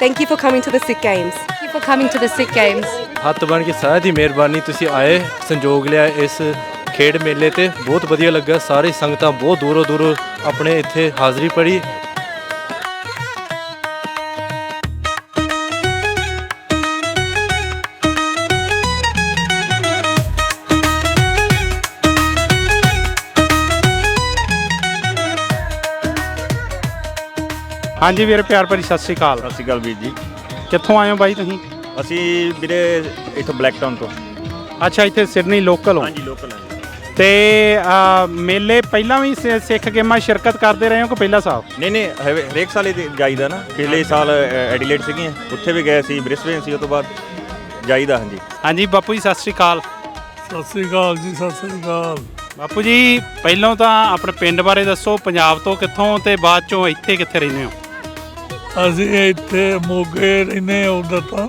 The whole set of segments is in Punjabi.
Thank you for coming to the Sikh Games. Thank you for coming to the Sikh Games. ਹੱਥ ਬਣ ਕੇ ਸਾਰਿਆਂ ਦੀ ਮਿਹਰਬਾਨੀ, ਤੁਸੀਂ ਆਏ, ਸੰਜੋਗ ਲਿਆ ਇਸ ਖੇਡ ਮੇਲੇ ਤੇ। ਬਹੁਤ ਵਧੀਆ ਲੱਗਾ। ਸਾਰੀ ਸੰਗਤਾਂ ਬਹੁਤ ਦੂਰੋਂ ਦੂਰੋਂ ਆਪਣੇ ਇੱਥੇ ਹਾਜ਼ਰੀ ਭਰੀ। ਹਾਂਜੀ ਵੀਰ, ਪਿਆਰ ਭਰੀ ਸਤਿ ਸ਼੍ਰੀ ਅਕਾਲ। ਸਤਿ ਸ਼੍ਰੀ ਅਕਾਲ ਵੀਰ ਜੀ। ਕਿੱਥੋਂ ਆਏ ਹੋ ਬਾਈ ਤੁਸੀਂ? ਅਸੀਂ ਵੀਰੇ ਇੱਥੋਂ ਬਲੈਕਟਾਊਨ ਤੋਂ। ਅੱਛਾ, ਇੱਥੇ ਸਿਡਨੀ ਲੋਕਲ ਹੋ। ਹਾਂਜੀ, ਲੋਕਲ ਹਾਂ। ਤੇ ਮੇਲੇ ਪਹਿਲਾਂ ਵੀ ਸਿੱਖ ਗੇਮਾਂ ਸ਼ਿਰਕਤ ਕਰਦੇ ਰਹੇ ਹੋ ਕਿ ਪਹਿਲਾ ਸਾਲ? ਨਹੀਂ, ਹਰੇਕ ਸਾਲ ਹੀ ਜਾਈਦਾ ਨਾ। ਪਿਛਲੇ ਸਾਲ ਐਡੀਲੇਡ ਸੀਗੀਆਂ, ਉੱਥੇ ਵੀ ਗਏ ਸੀ। ਬ੍ਰਿਸਬੇਨ ਸੀ, ਉਹ ਤੋਂ ਬਾਅਦ ਜਾਈਦਾ। ਹਾਂਜੀ ਹਾਂਜੀ ਬਾਪੂ ਜੀ, ਸਤਿ ਸ਼੍ਰੀ ਅਕਾਲ। ਸਤਿ ਸ੍ਰੀ ਅਕਾਲ ਜੀ, ਸਤਿ ਸ੍ਰੀ ਅਕਾਲ। ਬਾਪੂ ਜੀ, ਪਹਿਲਾਂ ਤਾਂ ਆਪਣੇ ਪਿੰਡ ਬਾਰੇ ਦੱਸੋ। ਪੰਜਾਬ ਤੋਂ ਕਿੱਥੋਂ ਤੇ ਬਾਅਦ ਚੋਂ ਇੱਥੇ ਕਿੱਥੇ ਰਹਿੰਦੇ ਹੋ? ਅਸੀਂ ਇੱਥੇ ਮੋਗੇ ਰਹਿੰਦੇ ਹਾਂ, ਉੱਧਰ ਤਾਂ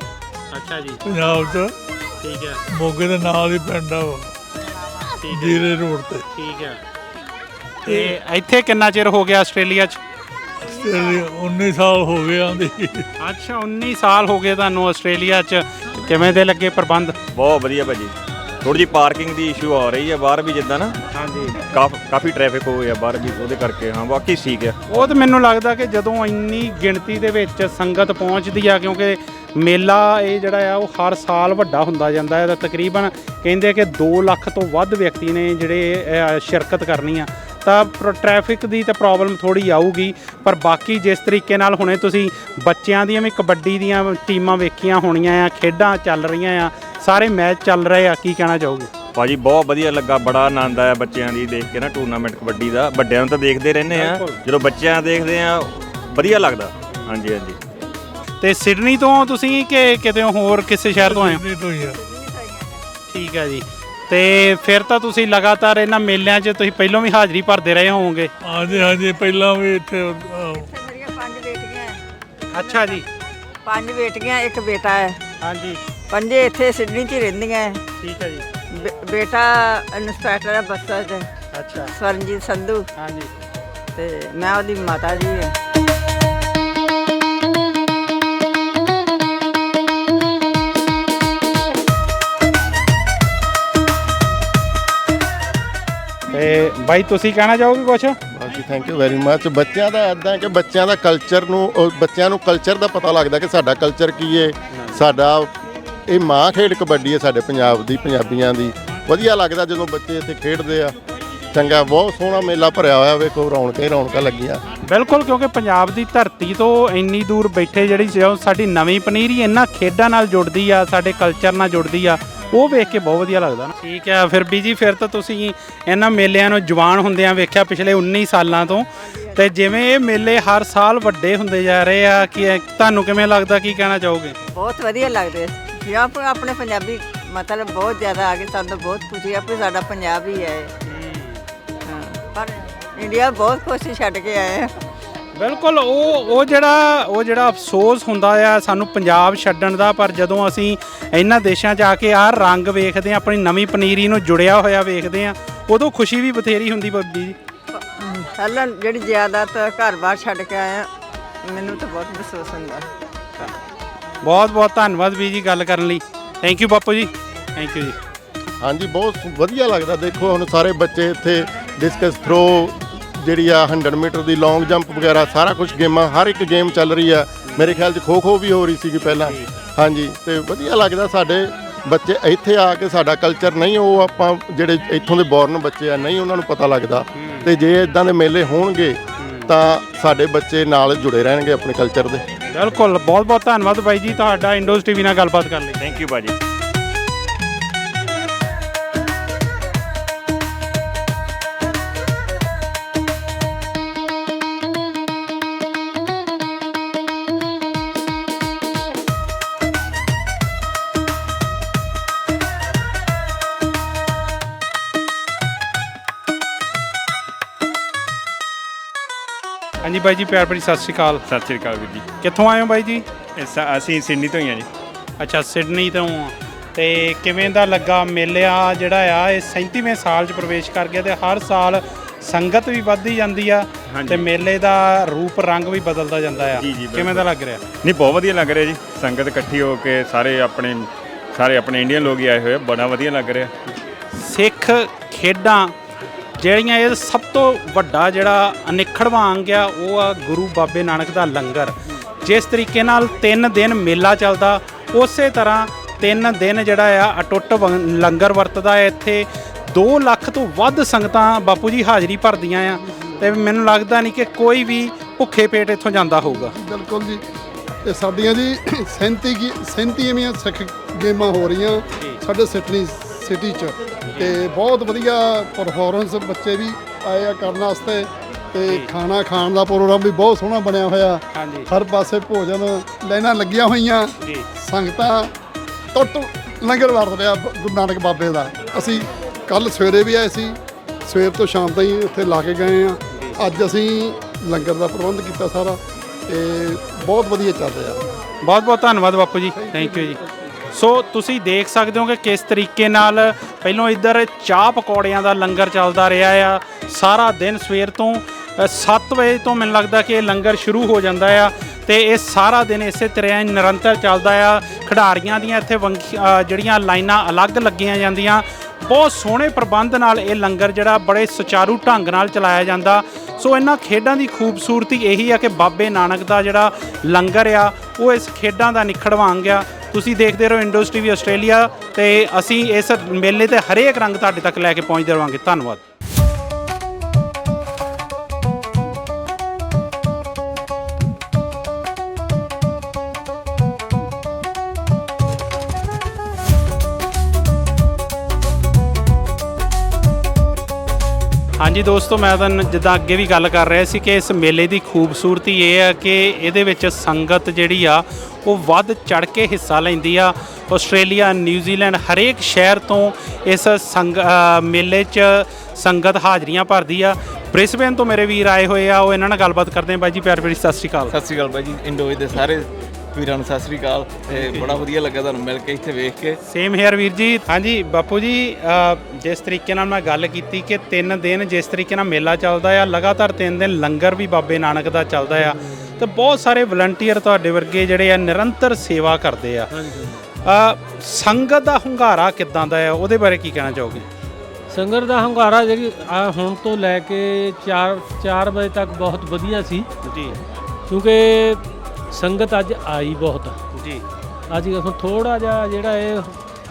ਅੱਛਾ ਜੀ, ਪੰਜਾਬ 'ਚ। ਠੀਕ ਹੈ, ਮੋਗੇ ਦੇ ਨਾਲ ਹੀ ਪਿੰਡ ਆ ਜੀਰੇ ਰੋਡ ਤੇ। ਠੀਕ ਹੈ। ਤੇ ਇੱਥੇ ਕਿੰਨਾ ਚਿਰ ਹੋ ਗਿਆ ਆਸਟ੍ਰੇਲੀਆ 'ਚ? 19 ਸਾਲ ਹੋ ਗਏ ਆਂਦੀ। ਅੱਛਾ, 19 ਸਾਲ ਹੋ ਗਏ ਤੁਹਾਨੂੰ ਆਸਟ੍ਰੇਲੀਆ 'ਚ। ਕਿਵੇਂ ਦੇ ਲੱਗੇ ਪ੍ਰਬੰਧ? ਬਹੁਤ ਵਧੀਆ ਭਾਜੀ। ਥੋੜੀ ਜਿਹੀ ਪਾਰਕਿੰਗ ਦੀ ਇਸ਼ੂ ਆ ਰਹੀ ਹੈ ਬਾਹਰ ਵੀ, ਜਿੱਦਾਂ ਨਾ ਹਾਂਜੀ, ਕਾਫੀ ਟ੍ਰੈਫਿਕ ਹੋ ਗਿਆ ਬਾਹਰ ਵੀ, ਉਹਦੇ ਕਰਕੇ। ਹਾਂ, ਬਾਕੀ ਠੀਕ ਹੈ। ਉਹ ਤਾਂ ਮੈਨੂੰ ਲੱਗਦਾ ਕਿ ਜਦੋਂ ਇੰਨੀ ਗਿਣਤੀ ਦੇ ਵਿੱਚ ਸੰਗਤ ਪਹੁੰਚਦੀ ਆ, ਕਿਉਂਕਿ ਮੇਲਾ ਇਹ ਜਿਹੜਾ ਆ ਉਹ ਹਰ ਸਾਲ ਵੱਡਾ ਹੁੰਦਾ ਜਾਂਦਾ ਹੈ। ਤਾਂ ਤਕਰੀਬਨ ਕਹਿੰਦੇ ਕਿ 2 ਲੱਖ ਤੋਂ ਵੱਧ ਵਿਅਕਤੀ ਨੇ ਜਿਹੜੇ ਸ਼ਿਰਕਤ ਕਰਨੀ ਆ। ਤਾਂ ਟ੍ਰੈਫਿਕ ਦੀ ਤਾਂ ਪ੍ਰੋਬਲਮ ਥੋੜ੍ਹੀ ਆਊਗੀ, ਪਰ ਬਾਕੀ ਜਿਸ ਤਰੀਕੇ ਨਾਲ ਹੁਣੇ ਤੁਸੀਂ ਬੱਚਿਆਂ ਦੀਆਂ ਵੀ ਕਬੱਡੀ ਦੀਆਂ ਟੀਮਾਂ ਵੇਖੀਆਂ ਹੋਣੀਆਂ ਆ, ਖੇਡਾਂ ਚੱਲ ਰਹੀਆਂ ਆ, ਸਾਰੇ ਮੈਚ ਚੱਲ ਰਹੇ ਆ, ਕੀ ਕਹਿਣਾ ਚਾਹੋਗੇ? ਭਾਜੀ ਬਹੁਤ ਵਧੀਆ ਲੱਗਾ, ਬੜਾ ਆਨੰਦ ਆਇਆ ਬੱਚਿਆਂ ਦੀ ਦੇਖ ਕੇ ਨਾ। ਟੂਰਨਾਮੈਂਟ ਕਬੱਡੀ ਦਾ ਵੱਡਿਆਂ ਨੂੰ ਤਾਂ ਦੇਖਦੇ ਰਹਿੰਦੇ ਆ, ਜਦੋਂ ਬੱਚਿਆਂ ਦੇਖਦੇ ਆ ਵਧੀਆ ਲੱਗਦਾ। ਹਾਂਜੀ ਹਾਂਜੀ। ਤੇ ਸਿਡਨੀ ਤੋਂ ਤੁਸੀਂ ਕਿ ਕਿਤੇ ਹੋਰ ਕਿਸੇ ਸ਼ਹਿਰ ਤੋਂ ਆਏ ਹੋ? ਸਿਡਨੀ ਤੋਂ ਹੀ ਆ। ਠੀਕ ਹੈ ਜੀ। ਤੇ ਫਿਰ ਤਾਂ ਤੁਸੀਂ ਲਗਾਤਾਰ ਇਹਨਾਂ ਮੇਲਿਆਂ 'ਚ ਤੁਸੀਂ ਪਹਿਲਾਂ ਵੀ ਹਾਜ਼ਰੀ ਭਰਦੇ ਰਹੇ ਹੋਵੋਗੇ। ਹਾਂਜੀ ਹਾਂਜੀ, ਪਹਿਲਾਂ ਵੀ ਇੱਥੇ ਮੇਰੀਆਂ 5 ਬੇਟੀਆਂ ਹੈ। ਅੱਛਾ ਜੀ। 5 ਬੇਟੀਆਂ, ਇੱਕ ਬੇਟਾ ਹੈ। ਹਾਂਜੀ, ਪੰਜੇ ਇੱਥੇ ਸਿਡਨੀ 'ਚ ਹੀ ਰਹਿੰਦੀਆਂ ਹੈ। ਠੀਕ ਹੈ ਜੀ। ਬੇਟਾ ਇੰਸਪੈਕਟਰ ਹੈ ਬੱਸਾਂ 'ਚ, ਅੱਛਾ, ਸਵਰਨਜੀਤ ਸੰਧੂ। ਹਾਂਜੀ। ਤੇ ਮੈਂ ਉਹਦੀ ਮਾਤਾ ਜੀ ਹਾਂ। ਤੇ ਬਾਈ ਤੁਸੀਂ ਕਹਿਣਾ ਚਾਹੋਗੇ ਕੁਛ? ਬਾਕੀ ਥੈਂਕ ਯੂ ਵੈਰੀ ਮੱਚ। ਬੱਚਿਆਂ ਦਾ ਇੱਦਾਂ ਕਿ ਬੱਚਿਆਂ ਦਾ ਕਲਚਰ ਨੂੰ, ਬੱਚਿਆਂ ਨੂੰ ਕਲਚਰ ਦਾ ਪਤਾ ਲੱਗਦਾ ਕਿ ਸਾਡਾ ਕਲਚਰ ਕੀ ਹੈ। ਸਾਡਾ ਇਹ ਮਾਂ ਖੇਡ ਕਬੱਡੀ ਹੈ ਸਾਡੇ ਪੰਜਾਬ ਦੀ, ਪੰਜਾਬੀਆਂ ਦੀ। ਵਧੀਆ ਲੱਗਦਾ ਜਦੋਂ ਬੱਚੇ ਇੱਥੇ ਖੇਡਦੇ ਆ। ਚੰਗਾ, ਬਹੁਤ ਸੋਹਣਾ ਮੇਲਾ ਭਰਿਆ ਹੋਇਆ। ਵੇਖੋ, ਰੌਣਕਾਂ ਲੱਗੀਆਂ। ਬਿਲਕੁਲ, ਕਿਉਂਕਿ ਪੰਜਾਬ ਦੀ ਧਰਤੀ ਤੋਂ ਇੰਨੀ ਦੂਰ ਬੈਠੇ ਜਿਹੜੀ ਸਾਡੀ ਨਵੀਂ ਪਨੀਰੀ ਇਹਨਾਂ ਖੇਡਾਂ ਨਾਲ ਜੁੜਦੀ ਆ, ਸਾਡੇ ਕਲਚਰ ਨਾਲ ਜੁੜਦੀ ਆ, ਉਹ ਵੇਖ ਕੇ ਬਹੁਤ ਵਧੀਆ ਲੱਗਦਾ ਨਾ। ਠੀਕ ਹੈ, ਫਿਰ ਬੀਜੀ ਫਿਰ ਤਾਂ ਤੁਸੀਂ ਇਹਨਾਂ ਮੇਲਿਆਂ ਨੂੰ ਜਵਾਨ ਹੁੰਦਿਆਂ ਵੇਖਿਆ ਪਿਛਲੇ 19 ਸਾਲਾਂ ਤੋਂ। ਤੇ ਜਿਵੇਂ ਇਹ ਮੇਲੇ ਹਰ ਸਾਲ ਵੱਡੇ ਹੁੰਦੇ ਜਾ ਰਹੇ ਆ, ਕਿ ਤੁਹਾਨੂੰ ਕਿਵੇਂ ਲੱਗਦਾ, ਕੀ ਕਹਿਣਾ ਚਾਹੋਗੇ? ਬਹੁਤ ਵਧੀਆ ਲੱਗਦੇ ਸੀ। ਆਪਣੇ ਪੰਜਾਬੀ ਮਤਲਬ ਬਹੁਤ ਜ਼ਿਆਦਾ ਆ ਗਏ। ਸਾਨੂੰ ਬਹੁਤ ਖੁਸ਼ੀ ਆ ਵੀ ਸਾਡਾ ਪੰਜਾਬ ਹੀ ਹੈ। ਹਾਂ, ਪਰ ਇੰਡੀਆ ਬਹੁਤ ਕੁਛ ਛੱਡ ਕੇ ਆਏ ਆ। ਬਿਲਕੁਲ, ਉਹ ਜਿਹੜਾ ਅਫਸੋਸ ਹੁੰਦਾ ਆ ਸਾਨੂੰ ਪੰਜਾਬ ਛੱਡਣ ਦਾ, ਪਰ ਜਦੋਂ ਅਸੀਂ ਇਹਨਾਂ ਦੇਸ਼ਾਂ 'ਚ ਆ ਕੇ ਆਹ ਰੰਗ ਵੇਖਦੇ ਹਾਂ, ਆਪਣੀ ਨਵੀਂ ਪਨੀਰੀ ਨੂੰ ਜੁੜਿਆ ਹੋਇਆ ਵੇਖਦੇ ਹਾਂ, ਉਦੋਂ ਖੁਸ਼ੀ ਵੀ ਬਥੇਰੀ ਹੁੰਦੀ ਬੱਬੀ ਜੀ। ਪਹਿਲਾਂ ਜਿਹੜੀ ਜ਼ਿਆਦਾਤਰ ਘਰ-ਬਾਰ ਛੱਡ ਕੇ ਆਏ ਆ, ਮੈਨੂੰ ਤਾਂ ਬਹੁਤ ਮਹਿਸੂਸ ਹੁੰਦਾ। ਬਹੁਤ ਬਹੁਤ ਧੰਨਵਾਦ ਵੀ ਜੀ ਗੱਲ ਕਰਨ ਲਈ। ਥੈਂਕ ਯੂ ਬਾਪੂ ਜੀ, ਥੈਂਕ ਯੂ ਜੀ। ਹਾਂਜੀ, ਬਹੁਤ ਵਧੀਆ ਲੱਗਦਾ। ਦੇਖੋ, ਹੁਣ ਸਾਰੇ ਬੱਚੇ ਇੱਥੇ ਡਿਸਕਸ ਥਰੋ, ਜਿਹੜੀ ਆ 100 ਮੀਟਰ ਦੀ ਲੌਂਗ ਜੰਪ ਵਗੈਰਾ, ਸਾਰਾ ਕੁਝ ਗੇਮਾਂ, ਹਰ ਇੱਕ ਗੇਮ ਚੱਲ ਰਹੀ ਆ। ਮੇਰੇ ਖਿਆਲ 'ਚ ਖੋ ਵੀ ਹੋ ਰਹੀ ਸੀਗੀ ਪਹਿਲਾਂ। ਹਾਂਜੀ, ਤੇ ਵਧੀਆ ਲੱਗਦਾ। ਸਾਡੇ ਬੱਚੇ ਇੱਥੇ ਆ ਕੇ ਸਾਡਾ ਕਲਚਰ ਨਹੀਂ, ਉਹ ਆਪਾਂ ਜਿਹੜੇ ਇੱਥੋਂ ਦੇ ਬੋਰਨ ਬੱਚੇ ਆ, ਨਹੀਂ ਉਹਨਾਂ ਨੂੰ ਪਤਾ ਲੱਗਦਾ। ਤੇ ਜੇ ਇਦਾਂ ਦੇ ਮੇਲੇ ਹੋਣਗੇ ਤਾਂ ਸਾਡੇ ਬੱਚੇ ਨਾਲ ਜੁੜੇ ਰਹਿਣਗੇ ਆਪਣੇ ਕਲਚਰ ਦੇ। ਬਿਲਕੁਲ, ਬਹੁਤ ਬਹੁਤ ਧੰਨਵਾਦ ਬਾਈ ਜੀ ਤੁਹਾਡਾ ਇੰਡੋਜ਼ ਟੀਵੀ ਨਾਲ ਗੱਲਬਾਤ ਕਰਨ ਲਈ। ਥੈਂਕ ਯੂ ਭਾਜੀ। ਹਾਂਜੀ ਬਾਈ ਜੀ, ਪਿਆਰ ਭਰੀ ਸਤਿ ਸ਼੍ਰੀ ਅਕਾਲ। ਸਤਿ ਸ਼੍ਰੀ ਅਕਾਲ ਵੀਰ ਜੀ। ਕਿੱਥੋਂ ਆਏ ਹੋ ਬਾਈ ਜੀ? ਅਸੀਂ ਸਿਡਨੀ ਤੋਂ ਹੀ ਆ ਜੀ। ਅੱਛਾ, ਸਿਡਨੀ ਤੋਂ। ਤੇ ਕਿਵੇਂ ਦਾ ਲੱਗਾ ਮੇਲਾ ਜਿਹੜਾ ਆ? ਇਹ 37ਵੇਂ ਸਾਲ 'ਚ ਪ੍ਰਵੇਸ਼ ਕਰ ਗਿਆ ਤੇ ਹਰ ਸਾਲ ਸੰਗਤ ਵੀ ਵੱਧਦੀ ਜਾਂਦੀ ਆ ਤੇ ਮੇਲੇ ਦਾ ਰੂਪ ਰੰਗ ਵੀ ਬਦਲਦਾ ਜਾਂਦਾ ਆ। ਜੀ, ਬਿਲਕੁਲ। ਕਿਵੇਂ ਦਾ ਲੱਗ ਰਿਹਾ? ਨਹੀਂ, ਬਹੁਤ ਵਧੀਆ ਲੱਗ ਰਿਹਾ ਜੀ। ਸੰਗਤ ਇਕੱਠੀ ਹੋ ਕੇ ਸਾਰੇ ਆਪਣੇ ਇੰਡੀਅਨ ਲੋਕ ਹੀ ਆਏ ਹੋਏ ਆ, ਬੜਾ ਵਧੀਆ ਲੱਗ ਰਿਹਾ। ਸਿੱਖ ਖੇਡਾਂ ਜਿਹੜੀਆਂ ਇਹ ਸਭ ਤੋਂ ਵੱਡਾ ਜਿਹੜਾ ਅਨਿੱਖੜਵਾਂ ਅੰਗ ਆ ਉਹ ਆ ਗੁਰੂ ਬਾਬੇ ਨਾਨਕ ਦਾ ਲੰਗਰ। ਜਿਸ ਤਰੀਕੇ ਨਾਲ 3 ਦਿਨ ਮੇਲਾ ਚੱਲਦਾ, ਉਸੇ ਤਰ੍ਹਾਂ 3 ਦਿਨ ਜਿਹੜਾ ਆ ਅਟੁੱਟ ਲੰਗਰ ਵਰਤਦਾ ਹੈ। ਇੱਥੇ 2 ਲੱਖ ਤੋਂ ਵੱਧ ਸੰਗਤਾਂ ਬਾਪੂ ਜੀ ਹਾਜ਼ਰੀ ਭਰਦੀਆਂ ਆ ਤੇ ਮੈਨੂੰ ਲੱਗਦਾ ਨਹੀਂ ਕਿ ਕੋਈ ਵੀ ਭੁੱਖੇ ਪੇਟ ਇੱਥੋਂ ਜਾਂਦਾ ਹੋਊਗਾ। ਬਿਲਕੁਲ ਜੀ, ਇਹ ਸਾਡੀਆਂ ਜੀ 37ਵੀਆਂ ਸਿੱਖ ਗੇਮਾਂ ਹੋ ਰਹੀਆਂ ਸਾਡੇ ਸਿਟੀ 'ਚ ਤੇ ਬਹੁਤ ਵਧੀਆ ਪਰਫਾਰਮੈਂਸ, ਬੱਚੇ ਵੀ ਆਏ ਆ ਕਰਨ ਵਾਸਤੇ ਤੇ ਖਾਣਾ ਖਾਣ ਦਾ ਪ੍ਰੋਗਰਾਮ ਵੀ ਬਹੁਤ ਸੋਹਣਾ ਬਣਿਆ ਹੋਇਆ। ਹਾਂਜੀ, ਹਰ ਪਾਸੇ ਭੋਜਨ ਲਾਈਨਾਂ ਲੱਗੀਆਂ ਹੋਈਆਂ, ਜੀ ਸੰਗਤਾਂ ਟੁੱਟ ਲੰਗਰ ਵਰਤ ਰਿਹਾ ਗੁਰੂ ਨਾਨਕ ਬਾਬੇ ਦਾ। ਅਸੀਂ ਕੱਲ ਸਵੇਰੇ ਵੀ ਆਏ ਸੀ, ਸਵੇਰ ਤੋਂ ਸ਼ਾਮ ਤਾਈਂ ਉੱਥੇ ਲਾ ਕੇ ਗਏ ਆ। ਅੱਜ ਅਸੀਂ ਲੰਗਰ ਦਾ ਪ੍ਰਬੰਧ ਕੀਤਾ ਸਾਰਾ ਤੇ ਬਹੁਤ ਵਧੀਆ ਚੱਲ ਰਿਹਾ। ਬਹੁਤ ਬਹੁਤ ਧੰਨਵਾਦ ਬਾਪੂ ਜੀ, ਥੈਂਕ ਯੂ ਜੀ। ਸੋ ਤੁਸੀਂ ਦੇਖ ਸਕਦੇ ਹੋ ਕਿ ਕਿਸ ਤਰੀਕੇ ਨਾਲ ਪਹਿਲੋਂ ਇੱਧਰ ਚਾਹ ਪਕੌੜਿਆਂ ਦਾ ਲੰਗਰ ਚੱਲਦਾ ਰਿਹਾ ਆ ਸਾਰਾ ਦਿਨ। ਸਵੇਰ ਤੋਂ 7 ਵਜੇ ਤੋਂ ਮੈਨੂੰ ਲੱਗਦਾ ਕਿ ਇਹ ਲੰਗਰ ਸ਼ੁਰੂ ਹੋ ਜਾਂਦਾ ਆ ਤੇ ਇਹ ਸਾਰਾ ਦਿਨ ਇਸੇ ਤਰ੍ਹਾਂ ਨਿਰੰਤਰ ਚੱਲਦਾ ਆ। ਖਿਡਾਰੀਆਂ ਦੀਆਂ ਇੱਥੇ ਜਿਹੜੀਆਂ ਲਾਈਨਾਂ ਅਲੱਗ ਲੱਗੀਆਂ ਜਾਂਦੀਆਂ। ਬਹੁਤ ਸੋਹਣੇ ਪ੍ਰਬੰਧ ਨਾਲ ਇਹ ਲੰਗਰ ਜਿਹੜਾ ਬੜੇ ਸੁਚਾਰੂ ਢੰਗ ਨਾਲ ਚਲਾਇਆ ਜਾਂਦਾ। ਸੋ ਇਹਨਾਂ ਖੇਡਾਂ ਦੀ ਖੂਬਸੂਰਤੀ ਇਹੀ ਆ ਕਿ ਬਾਬੇ ਨਾਨਕ ਦਾ ਜਿਹੜਾ ਲੰਗਰ ਆ ਉਹ ਇਸ ਖੇਡਾਂ ਦਾ ਨਿਖੜਵਾਂ ਅੰਗ ਆ। ਤੁਸੀਂ ਦੇਖਦੇ ਰਹੋ ਇੰਡੋਜ਼ ਟੀਵੀ ਆਸਟ੍ਰੇਲੀਆ ਤੇ ਅਸੀਂ ਇਸ ਮੇਲੇ ਤੇ ਹਰੇਕ ਰੰਗ ਤੁਹਾਡੇ ਤੱਕ ਲੈ ਕੇ ਪਹੁੰਚਦੇ ਰਹਾਂਗੇ। ਧੰਨਵਾਦ। ਹਾਂਜੀ ਦੋਸਤੋ, ਮੈਂ ਤਾਂ ਜਿੱਦਾਂ ਅੱਗੇ ਵੀ ਗੱਲ ਕਰ ਰਿਹਾ ਸੀ ਕਿ ਇਸ ਮੇਲੇ ਦੀ ਖੂਬਸੂਰਤੀ ਇਹ ਹੈ ਕਿ ਇਹਦੇ ਵਿੱਚ ਸੰਗਤ ਜਿਹੜੀ ਆ ਉਹ ਵੱਧ ਚੜ ਕੇ ਹਿੱਸਾ ਲੈਂਦੀ ਆ। ਆਸਟ੍ਰੇਲੀਆ, ਨਿਊਜ਼ੀਲੈਂਡ ਹਰੇਕ ਸ਼ਹਿਰ ਤੋਂ ਇਸ ਮੇਲੇ 'ਚ ਸੰਗਤ ਹਾਜ਼ਰੀਆਂ ਭਰਦੀ ਆ। ਬ੍ਰਿਸਬੇਨ ਤੋਂ ਮੇਰੇ ਵੀਰ ਆਏ ਹੋਏ ਆ, ਉਹ ਇਹਨਾਂ ਨਾਲ ਗੱਲਬਾਤ ਕਰਦੇ ਆ। ਬਾਈ ਜੀ ਪਿਆਰ ਭਰੀ ਸਤਿ ਸ਼੍ਰੀ ਅਕਾਲ। ਸਤਿ ਸ਼੍ਰੀ ਅਕਾਲ ਬਾਈ ਜੀ, ਇੰਡੋਜ਼ ਦੇ ਸਾਰੇ ਵੀਰਾਂ ਨੂੰ ਸਤਿ ਸ਼੍ਰੀ ਅਕਾਲ ਤੇ ਬੜਾ ਵਧੀਆ ਲੱਗਾ ਤੁਹਾਨੂੰ ਮਿਲ ਕੇ, ਇੱਥੇ ਵੇਖ ਕੇ। ਸੇਮ ਹੇਅਰ ਵੀਰ ਜੀ। ਹਾਂਜੀ ਬਾਪੂ ਜੀ, ਜਿਸ ਤਰੀਕੇ ਨਾਲ ਮੈਂ ਗੱਲ ਕੀਤੀ ਕਿ 3 ਦਿਨ ਜਿਸ ਤਰੀਕੇ ਨਾਲ ਮੇਲਾ ਚੱਲਦਾ ਆ, ਲਗਾਤਾਰ 3 ਦਿਨ ਲੰਗਰ ਵੀ ਬਾਬੇ ਨਾਨਕ ਦਾ ਚੱਲਦਾ ਆ ਤੇ ਬਹੁਤ ਸਾਰੇ ਵਲੰਟੀਅਰ ਤੁਹਾਡੇ ਵਰਗੇ ਜਿਹੜੇ ਆ ਨਿਰੰਤਰ ਸੇਵਾ ਕਰਦੇ ਆ। ਸੰਗਤ ਦਾ ਹੁੰਗਾਰਾ ਕਿੱਦਾਂ ਦਾ ਆ, ਉਹਦੇ ਬਾਰੇ ਕੀ ਕਹਿਣਾ ਚਾਹੋਗੇ? ਸੰਗਤ ਦਾ ਹੁੰਗਾਰਾ ਜਿਹੜੀ ਹੁਣ ਤੋਂ ਲੈ ਕੇ 4 ਵਜੇ ਤੱਕ ਬਹੁਤ ਵਧੀਆ ਸੀ ਜੀ, ਕਿਉਂਕਿ ਸੰਗਤ ਅੱਜ ਆਈ ਬਹੁਤ ਜੀ। ਅੱਜ ਹੁਣ ਥੋੜਾ ਜਿਹਾ ਜਿਹੜਾ ਇਹ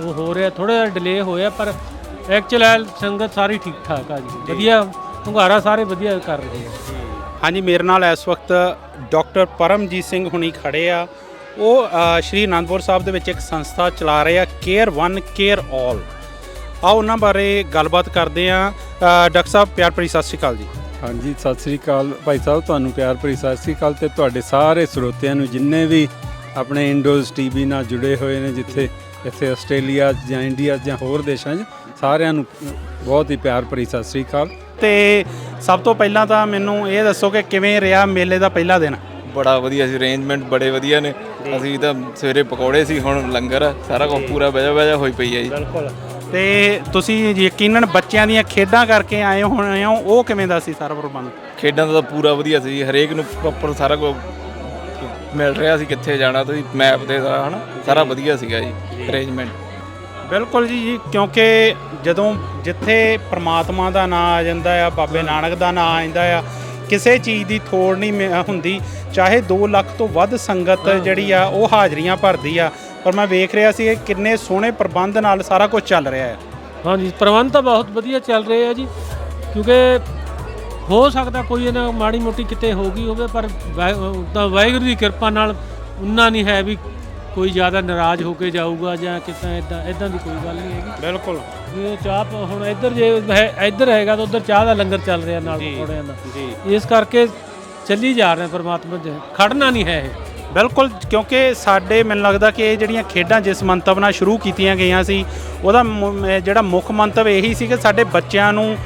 ਉਹ ਹੋ ਰਿਹਾ, ਥੋੜਾ ਜਿਹਾ ਡਿਲੇ ਹੋਇਆ, ਪਰ ਐਕਚੁਅਲ ਸੰਗਤ ਸਾਰੀ ਠੀਕ ਠਾਕ ਆ ਜੀ, ਵਧੀਆ ਹੁੰਗਾਰਾ ਸਾਰੇ ਵਧੀਆ ਕਰ ਰਹੇ ਆ। ਹਾਂਜੀ, ਮੇਰੇ ਨਾਲ ਇਸ ਵਕਤ ਡਾਕਟਰ ਪਰਮਜੀਤ ਸਿੰਘ ਹੁਣੀ ਖੜੇ ਆ। ਉਹ ਸ਼੍ਰੀ ਅਨੰਦਪੁਰ ਸਾਹਿਬ ਦੇ ਵਿੱਚ ਇੱਕ ਸੰਸਥਾ ਚਲਾ ਰਹੇ ਆ, ਕੇਅਰ 1 ਕੇਅਰ ਆਲ। ਆਓ ਉਹਨਾਂ ਬਾਰੇ ਗੱਲਬਾਤ ਕਰਦੇ ਆ। ਡਾਕਟਰ ਸਾਹਿਬ ਪਿਆਰ ਭਰੀ ਸਤਿ ਸ਼੍ਰੀ ਅਕਾਲ ਜੀ। ਹਾਂਜੀ, ਸਤਿ ਸ੍ਰੀ ਅਕਾਲ ਭਾਈ ਸਾਹਿਬ, ਤੁਹਾਨੂੰ ਪਿਆਰ ਭਰੀ ਸਤਿ ਸ੍ਰੀ ਅਕਾਲ ਤੇ ਤੁਹਾਡੇ ਸਾਰੇ ਸਰੋਤਿਆਂ ਨੂੰ ਜਿੰਨੇ ਵੀ ਆਪਣੇ ਇੰਡੋਜ਼ ਟੀਵੀ ਨਾਲ ਜੁੜੇ ਹੋਏ ਨੇ, ਜਿੱਥੇ ਇੱਥੇ ਆਸਟ੍ਰੇਲੀਆ ਜਾਂ ਇੰਡੀਆ ਜਾਂ ਹੋਰ ਦੇਸ਼ਾਂ 'ਚ, ਸਾਰਿਆਂ ਨੂੰ ਬਹੁਤ ਹੀ ਪਿਆਰ ਭਰੀ ਸਤਿ ਸ੍ਰੀ ਅਕਾਲ। ਤੇ ਸਭ ਤੋਂ ਪਹਿਲਾਂ ਤਾਂ ਮੈਨੂੰ ਇਹ ਦੱਸੋ ਕਿ ਕਿਵੇਂ ਰਿਹਾ ਮੇਲੇ ਦਾ ਪਹਿਲਾ ਦਿਨ? ਬੜਾ ਵਧੀਆ ਸੀ, ਅਰੇਂਜਮੈਂਟ ਬੜੇ ਵਧੀਆ ਨੇ। ਅਸੀਂ ਤਾਂ ਸਵੇਰੇ ਪਕੌੜੇ ਸੀ, ਹੁਣ ਲੰਗਰ ਆ, ਸਾਰਾ ਕੁਝ ਪੂਰਾ ਵਜਾ ਹੋਈ ਪਈ ਹੈ ਜੀ। ਬਿਲਕੁਲ। ਤੇ ਤੁਸੀਂ ਯਕੀਨਨ ਬੱਚਿਆਂ ਦੀਆਂ ਖੇਡਾਂ ਕਰਕੇ ਆਏ ਹੋਣੇ ਹੋ, ਉਹ ਕਿਵੇਂ ਦਾ ਸੀ ਸਾਰਾ ਪ੍ਰਬੰਧ? ਖੇਡਾਂ ਦਾ ਤਾਂ ਪੂਰਾ ਵਧੀਆ ਸੀ, ਹਰੇਕ ਨੂੰ ਪ੍ਰੋਪਰ ਸਾਰਾ ਕੁਝ ਮਿਲ ਰਿਹਾ ਸੀ, ਕਿੱਥੇ ਜਾਣਾ ਤੁਸੀਂ ਮੈਪ ਤੇ ਸਾਰਾ, ਹੈ ਨਾ, ਸਾਰਾ ਵਧੀਆ ਸੀਗਾ ਜੀ ਅਰੇਂਜਮੈਂਟ। ਬਿਲਕੁਲ ਜੀ, ਕਿਉਂਕਿ ਜਦੋਂ ਜਿੱਥੇ ਪ੍ਰਮਾਤਮਾ ਦਾ ਨਾਂ ਆ ਜਾਂਦਾ ਆ, ਬਾਬੇ ਨਾਨਕ ਦਾ ਨਾਂ ਆ ਜਾਂਦਾ ਆ, ਕਿਸੇ ਚੀਜ਼ ਦੀ ਥੋੜ ਨਹੀਂ ਹੁੰਦੀ। ਚਾਹੇ 2 ਲੱਖ ਤੋਂ ਵੱਧ ਸੰਗਤ ਜਿਹੜੀ ਆ ਉਹ ਹਾਜ਼ਰੀਆਂ ਭਰਦੀ ਆ, ਪਰ ਮੈਂ ਵੇਖ ਰਿਹਾ ਸੀ ਕਿੰਨੇ ਸੋਹਣੇ ਪ੍ਰਬੰਧ ਨਾਲ ਸਾਰਾ ਕੁਝ ਚੱਲ ਰਿਹਾ ਹੈ। ਹਾਂਜੀ, ਪ੍ਰਬੰਧ ਤਾਂ ਬਹੁਤ ਵਧੀਆ ਚੱਲ ਰਹੇ ਆ ਜੀ, ਕਿਉਂਕਿ ਹੋ ਸਕਦਾ ਕੋਈ ਇਹਨਾਂ ਮਾੜੀ ਮੋਟੀ ਕਿਤੇ ਹੋ ਗਈ ਹੋਵੇ, ਪਰ ਤਾਂ ਵਾਹਿਗੁਰੂ ਦੀ ਕਿਰਪਾ ਨਾਲ ਉਨਾ ਨਹੀਂ ਹੈ ਵੀ ਕੋਈ ਜ਼ਿਆਦਾ ਨਾਰਾਜ਼ ਹੋ ਕੇ ਜਾਊਗਾ ਜਾਂ ਕਿੱਦਾਂ, ਇੱਦਾਂ ਦੀ ਕੋਈ ਗੱਲ ਨਹੀਂ ਹੈਗੀ। ਬਿਲਕੁਲ। ਵੀ ਚਾਹ ਹੁਣ ਇੱਧਰ ਜੇ ਇੱਧਰ ਹੈਗਾ ਤਾਂ ਉੱਧਰ ਚਾਹ ਦਾ ਲੰਗਰ ਚੱਲ ਰਿਹਾ ਨਾਲ ਪਕੌੜਿਆਂ ਦਾ ਜੀ, ਇਸ ਕਰਕੇ ਚੱਲੀ ਜਾ ਰਹੇ ਪਰਮਾਤਮਾ ਦੇ, ਖੜਨਾ ਨਹੀਂ ਹੈ ਇਹ। ਬਿਲਕੁਲ, ਕਿਉਂਕਿ ਸਾਡੇ ਮੈਨੂੰ ਲੱਗਦਾ ਕਿ ਇਹ ਜਿਹੜੀਆਂ ਖੇਡਾਂ ਜਿਸ ਮੰਤਵ ਨਾਲ ਸ਼ੁਰੂ ਕੀਤੀਆਂ ਗਈਆਂ ਸੀ, ਉਹਦਾ ਜਿਹੜਾ ਮੁੱਖ ਮੰਤਵ ਇਹੀ ਸੀ ਕਿ ਸਾਡੇ ਬੱਚਿਆਂ ਨੂੰ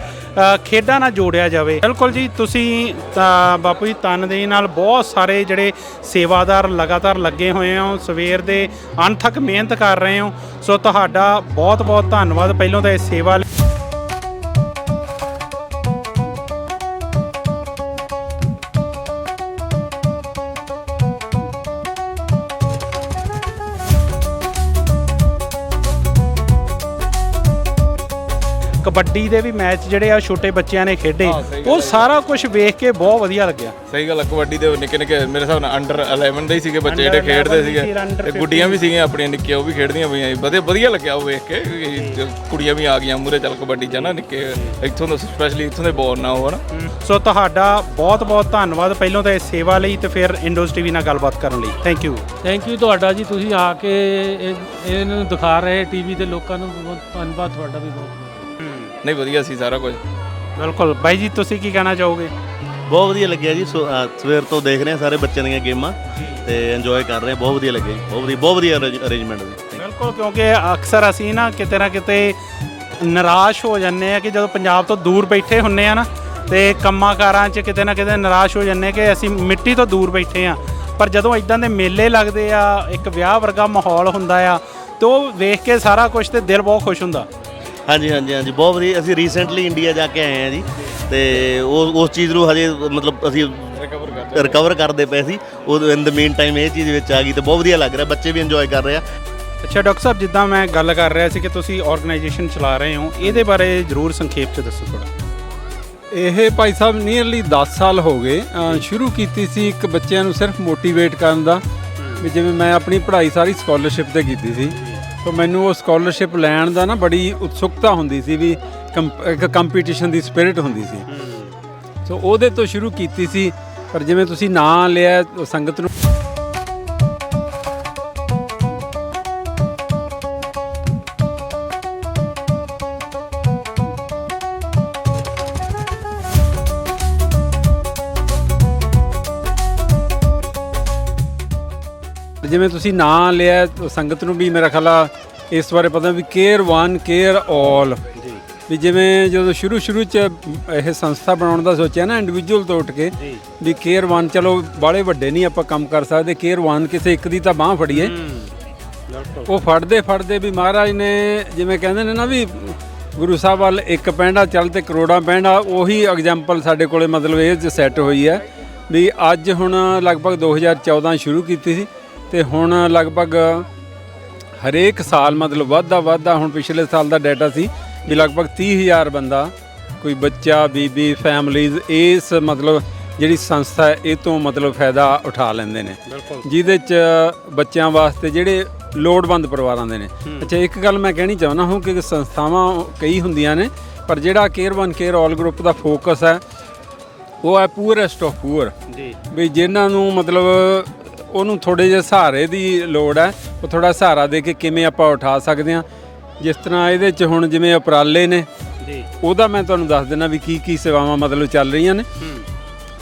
ਖੇਡਾਂ ਨਾਲ ਜੋੜਿਆ ਜਾਵੇ। ਬਿਲਕੁਲ ਜੀ, ਤੁਸੀਂ ਤਾਂ ਬਾਪੂ ਜੀ ਤਨਦੇਹੀ ਨਾਲ ਬਹੁਤ ਸਾਰੇ ਜਿਹੜੇ ਸੇਵਾਦਾਰ ਲਗਾਤਾਰ ਲੱਗੇ ਹੋਏ ਹੋ, ਸਵੇਰ ਦੇ ਅਣਥੱਕ ਮਿਹਨਤ ਕਰ ਰਹੇ ਹੋ, ਸੋ ਤੁਹਾਡਾ ਬਹੁਤ ਬਹੁਤ ਧੰਨਵਾਦ ਪਹਿਲਾਂ ਤਾਂ ਇਸ ਸੇਵਾ ਲਈ। ਕਬੱਡੀ ਦੇ ਵੀ ਮੈਚ ਜਿਹੜੇ ਆ ਛੋਟੇ ਬੱਚਿਆਂ ਨੇ ਖੇਡੇ, ਸਹੀ ਗੱਲ ਉਹ ਸਾਰਾ ਕੁਝ ਵੇਖ ਕੇ ਬਹੁਤ ਵਧੀਆ ਲੱਗਿਆ। ਸਹੀ ਗੱਲ ਆ, ਕਬੱਡੀ ਦੇ ਨਿੱਕੇ ਨਿੱਕੇ ਮੇਰੇ ਹਿਸਾਬ ਨਾਲ ਅੰਡਰ 11 ਦੇ ਹੀ ਸੀਗੇ ਬੱਚੇ ਜਿਹੜੇ ਖੇਡਦੇ ਸੀਗੇ, ਤੇ ਗੁੱਡੀਆਂ ਵੀ ਸੀਗੀਆਂ ਆਪਣੀਆਂ ਨਿੱਕੀਆਂ, ਉਹ ਵੀ ਖੇਡਦੀਆਂ ਪਈਆਂ। ਵਧੀਆ ਲੱਗਿਆ ਉਹ ਵੇਖ ਕੇ, ਕੁੜੀਆਂ ਵੀ ਆ ਗਈਆਂ ਮੂਹਰੇ ਚੱਲ ਕਬੱਡੀ 'ਚ ਨਾ, ਨਿੱਕੇ ਇੱਥੋਂ ਦਾ ਸਪੈਸ਼ਲੀ ਇੱਥੋਂ ਦੇ ਬੋਰਨ ਨਾ ਉਹ ਨਾ। ਸੋ ਤੁਹਾਡਾ ਬਹੁਤ ਧੰਨਵਾਦ ਪਹਿਲਾਂ ਤਾਂ ਇਸ ਸੇਵਾ ਲਈ ਤੇ ਫਿਰ ਇੰਡੋਜ਼ ਟੀਵੀ ਨਾਲ ਗੱਲਬਾਤ ਕਰਨ ਲਈ। ਥੈਂਕ ਯੂ ਤੁਹਾਡਾ ਜੀ, ਤੁਸੀਂ ਆ ਕੇ ਇਹਨਾਂ ਨੂੰ ਦਿਖਾ ਰਹੇ ਟੀਵੀ ਦੇ ਲੋਕਾਂ ਨੂੰ, ਬਹੁਤ ਧੰਨਵਾਦ ਤੁਹਾਡਾ ਵੀ ਬਹੁਤ। ਨਹੀਂ ਵਧੀਆ ਸੀ ਸਾਰਾ ਕੁਝ। ਬਿਲਕੁਲ ਬਾਈ ਜੀ, ਤੁਸੀਂ ਕੀ ਕਹਿਣਾ ਚਾਹੋਗੇ? ਬਹੁਤ ਵਧੀਆ ਲੱਗਿਆ ਜੀ, ਸਵੇਰ ਤੋਂ ਦੇਖ ਰਹੇ ਹਾਂ ਸਾਰੇ ਬੱਚਿਆਂ ਦੀਆਂ ਗੇਮਾਂ ਤੇ ਇੰਜੋਏ ਕਰ ਰਹੇ ਹਾਂ, ਬਹੁਤ ਵਧੀਆ ਲੱਗਿਆ ਜੀ, ਬਹੁਤ ਵਧੀਆ ਅਰੇਂਜਮੈਂਟ ਜੀ। ਬਿਲਕੁਲ, ਕਿਉਂਕਿ ਅਕਸਰ ਅਸੀਂ ਨਾ ਕਿਤੇ ਨਾ ਕਿਤੇ ਨਿਰਾਸ਼ ਹੋ ਜਾਂਦੇ ਆ ਕਿ ਜਦੋਂ ਪੰਜਾਬ ਤੋਂ ਦੂਰ ਬੈਠੇ ਹੁੰਨੇ ਆ ਨਾ, ਤੇ ਕੰਮਾਂ ਕਾਰਾਂ 'ਚ ਕਿਤੇ ਨਾ ਕਿਤੇ ਨਿਰਾਸ਼ ਹੋ ਜਾਂਦੇ ਕਿ ਅਸੀਂ ਮਿੱਟੀ ਤੋਂ ਦੂਰ ਬੈਠੇ ਆ। ਪਰ ਜਦੋਂ ਇਦਾਂ ਦੇ ਮੇਲੇ ਲੱਗਦੇ ਆ, ਇੱਕ ਵਿਆਹ ਵਰਗਾ ਮਾਹੌਲ ਹੁੰਦਾ ਆ, ਤੇ ਉਹ ਵੇਖ ਕੇ ਸਾਰਾ ਕੁਝ ਤੇ ਦਿਲ ਬਹੁਤ ਖੁਸ਼ ਹੁੰਦਾ। ਹਾਂਜੀ, ਬਹੁਤ ਵਧੀਆ। ਅਸੀਂ ਰੀਸੈਂਟਲੀ ਇੰਡੀਆ ਜਾ ਕੇ ਆਏ ਹਾਂ ਜੀ, ਤੇ ਉਸ ਚੀਜ਼ ਨੂੰ ਹਜੇ ਮਤਲਬ ਅਸੀਂ ਰਿਕਵਰ ਕਰਦੇ ਪਏ ਸੀ, ਉਹ ਇਨ ਦ ਮੇਨ ਟਾਈਮ ਇਹ ਚੀਜ਼ ਵਿੱਚ ਆ ਗਈ, ਤੇ ਬਹੁਤ ਵਧੀਆ ਲੱਗ ਰਿਹਾ, ਬੱਚੇ ਵੀ ਇੰਜੋਏ ਕਰ ਰਹੇ ਆ। ਅੱਛਾ ਡਾਕਟਰ ਸਾਹਿਬ, ਜਿੱਦਾਂ ਮੈਂ ਗੱਲ ਕਰ ਰਿਹਾ ਸੀ ਕਿ ਤੁਸੀਂ ਆਰਗੇਨਾਈਜੇਸ਼ਨ ਚਲਾ ਰਹੇ ਹੋ, ਇਹਦੇ ਬਾਰੇ ਜ਼ਰੂਰ ਸੰਖੇਪ 'ਚ ਦੱਸੋ ਥੋੜ੍ਹਾ। ਇਹ ਭਾਈ ਸਾਹਿਬ ਨੀਅਰਲੀ 10 ਸਾਲ ਹੋ ਗਏ। ਸ਼ੁਰੂ ਕੀਤੀ ਸੀ ਇੱਕ ਬੱਚਿਆਂ ਨੂੰ ਸਿਰਫ ਮੋਟੀਵੇਟ ਕਰਨ ਦਾ, ਵੀ ਜਿਵੇਂ ਮੈਂ ਆਪਣੀ ਪੜ੍ਹਾਈ ਸਾਰੀ ਸਕਾਲਰਸ਼ਿਪ ਤੇ ਕੀਤੀ ਸੀ, ਤਾਂ ਮੈਨੂੰ ਉਹ ਸਕਾਲਰਸ਼ਿਪ ਲੈਣ ਦਾ ਨਾ ਬੜੀ ਉਤਸੁਕਤਾ ਹੁੰਦੀ ਸੀ, ਵੀ ਇੱਕ ਕੰਪੀਟੀਸ਼ਨ ਦੀ ਸਪਿਰਿਟ ਹੁੰਦੀ ਸੀ, ਸੋ ਉਹਦੇ ਤੋਂ ਸ਼ੁਰੂ ਕੀਤੀ ਸੀ। ਪਰ ਜਿਵੇਂ ਤੁਸੀਂ ਨਾਂ ਲਿਆ, ਸੰਗਤ ਨੂੰ ਸੰਗਤ ਨੂੰ ਵੀ ਮੇਰਾ ਖਿਆਲ ਆ ਇਸ ਬਾਰੇ ਪਤਾ ਵੀ ਕੇਅਰ ਵਨ ਕੇਅਰ ਆਲ, ਵੀ ਜਿਵੇਂ ਜਦੋਂ ਸ਼ੁਰੂ 'ਚ ਇਹ ਸੰਸਥਾ ਬਣਾਉਣ ਦਾ ਸੋਚਿਆ ਨਾ, ਇੰਡੀਵਿਜੂਅਲ ਤੋਂ ਉੱਠ ਕੇ ਵੀ ਕੇਅਰ ਵਨ, ਚਲੋ ਬਾਲੇ ਵੱਡੇ ਨਹੀਂ ਆਪਾਂ ਕੰਮ ਕਰ ਸਕਦੇ, ਕੇਅਰ ਵਨ ਕਿਸੇ ਇੱਕ ਦੀ ਤਾਂ ਬਾਂਹ ਫੜੀਏ। ਉਹ ਫੜਦੇ ਵੀ ਮਹਾਰਾਜ ਨੇ ਜਿਵੇਂ ਕਹਿੰਦੇ ਨੇ ਨਾ ਵੀ ਗੁਰੂ ਸਾਹਿਬ ਵੱਲ ਇੱਕ ਪੈਂਡਾ ਚੱਲ ਤੇ ਕਰੋੜਾਂ ਪੈਂਡਾ, ਉਹੀ ਐਗਜ਼ਾਮਪਲ ਸਾਡੇ ਕੋਲੇ ਮਤਲਬ ਇਹ 'ਚ ਸੈੱਟ ਹੋਈ ਹੈ। ਵੀ ਅੱਜ ਹੁਣ ਲਗਭਗ 2014 ਸ਼ੁਰੂ ਕੀਤੀ ਸੀ, ਤੇ ਹੁਣ ਲਗਭਗ ਹਰੇਕ ਸਾਲ ਮਤਲਬ ਵੱਧਦਾ ਹੁਣ ਪਿਛਲੇ ਸਾਲ ਦਾ ਡਾਟਾ ਸੀ ਵੀ ਲਗਭਗ 30,000 ਬੰਦਾ, ਕੋਈ ਬੱਚਾ, ਬੀਬੀ, ਫੈਮਲੀਜ਼ ਇਸ ਮਤਲਬ ਜਿਹੜੀ ਸੰਸਥਾ ਹੈ ਇਹ ਤੋਂ ਮਤਲਬ ਫਾਇਦਾ ਉਠਾ ਲੈਂਦੇ ਨੇ, ਜਿਹਦੇ 'ਚ ਬੱਚਿਆਂ ਵਾਸਤੇ ਜਿਹੜੇ ਲੋੜਵੰਦ ਪਰਿਵਾਰਾਂ ਦੇ ਨੇ। ਅੱਛਾ, ਇੱਕ ਗੱਲ ਮੈਂ ਕਹਿਣੀ ਚਾਹੁੰਦਾ ਹਾਂ ਕਿ ਸੰਸਥਾਵਾਂ ਕਈ ਹੁੰਦੀਆਂ ਨੇ, ਪਰ ਜਿਹੜਾ ਕੇਅਰ ਵਨ ਕੇਅਰ ਆਲ ਗਰੁੱਪ ਦਾ ਫੋਕਸ ਹੈ ਉਹ ਹੈ ਪੂਰੈਸਟ ਆਫ ਪੂਅਰ, ਵੀ ਜਿਨ੍ਹਾਂ ਨੂੰ ਮਤਲਬ ਉਹਨੂੰ ਥੋੜ੍ਹੇ ਜਿਹੇ ਸਹਾਰੇ ਦੀ ਲੋੜ ਹੈ, ਉਹ ਥੋੜ੍ਹਾ ਸਹਾਰਾ ਦੇ ਕੇ ਕਿਵੇਂ ਆਪਾਂ ਉਠਾ ਸਕਦੇ ਹਾਂ। ਜਿਸ ਤਰ੍ਹਾਂ ਇਹਦੇ 'ਚ ਹੁਣ ਜਿਵੇਂ ਉਪਰਾਲੇ ਨੇ, ਉਹਦਾ ਮੈਂ ਤੁਹਾਨੂੰ ਦੱਸ ਦਿੰਦਾ ਵੀ ਕੀ ਸੇਵਾਵਾਂ ਮਤਲਬ ਚੱਲ ਰਹੀਆਂ ਨੇ।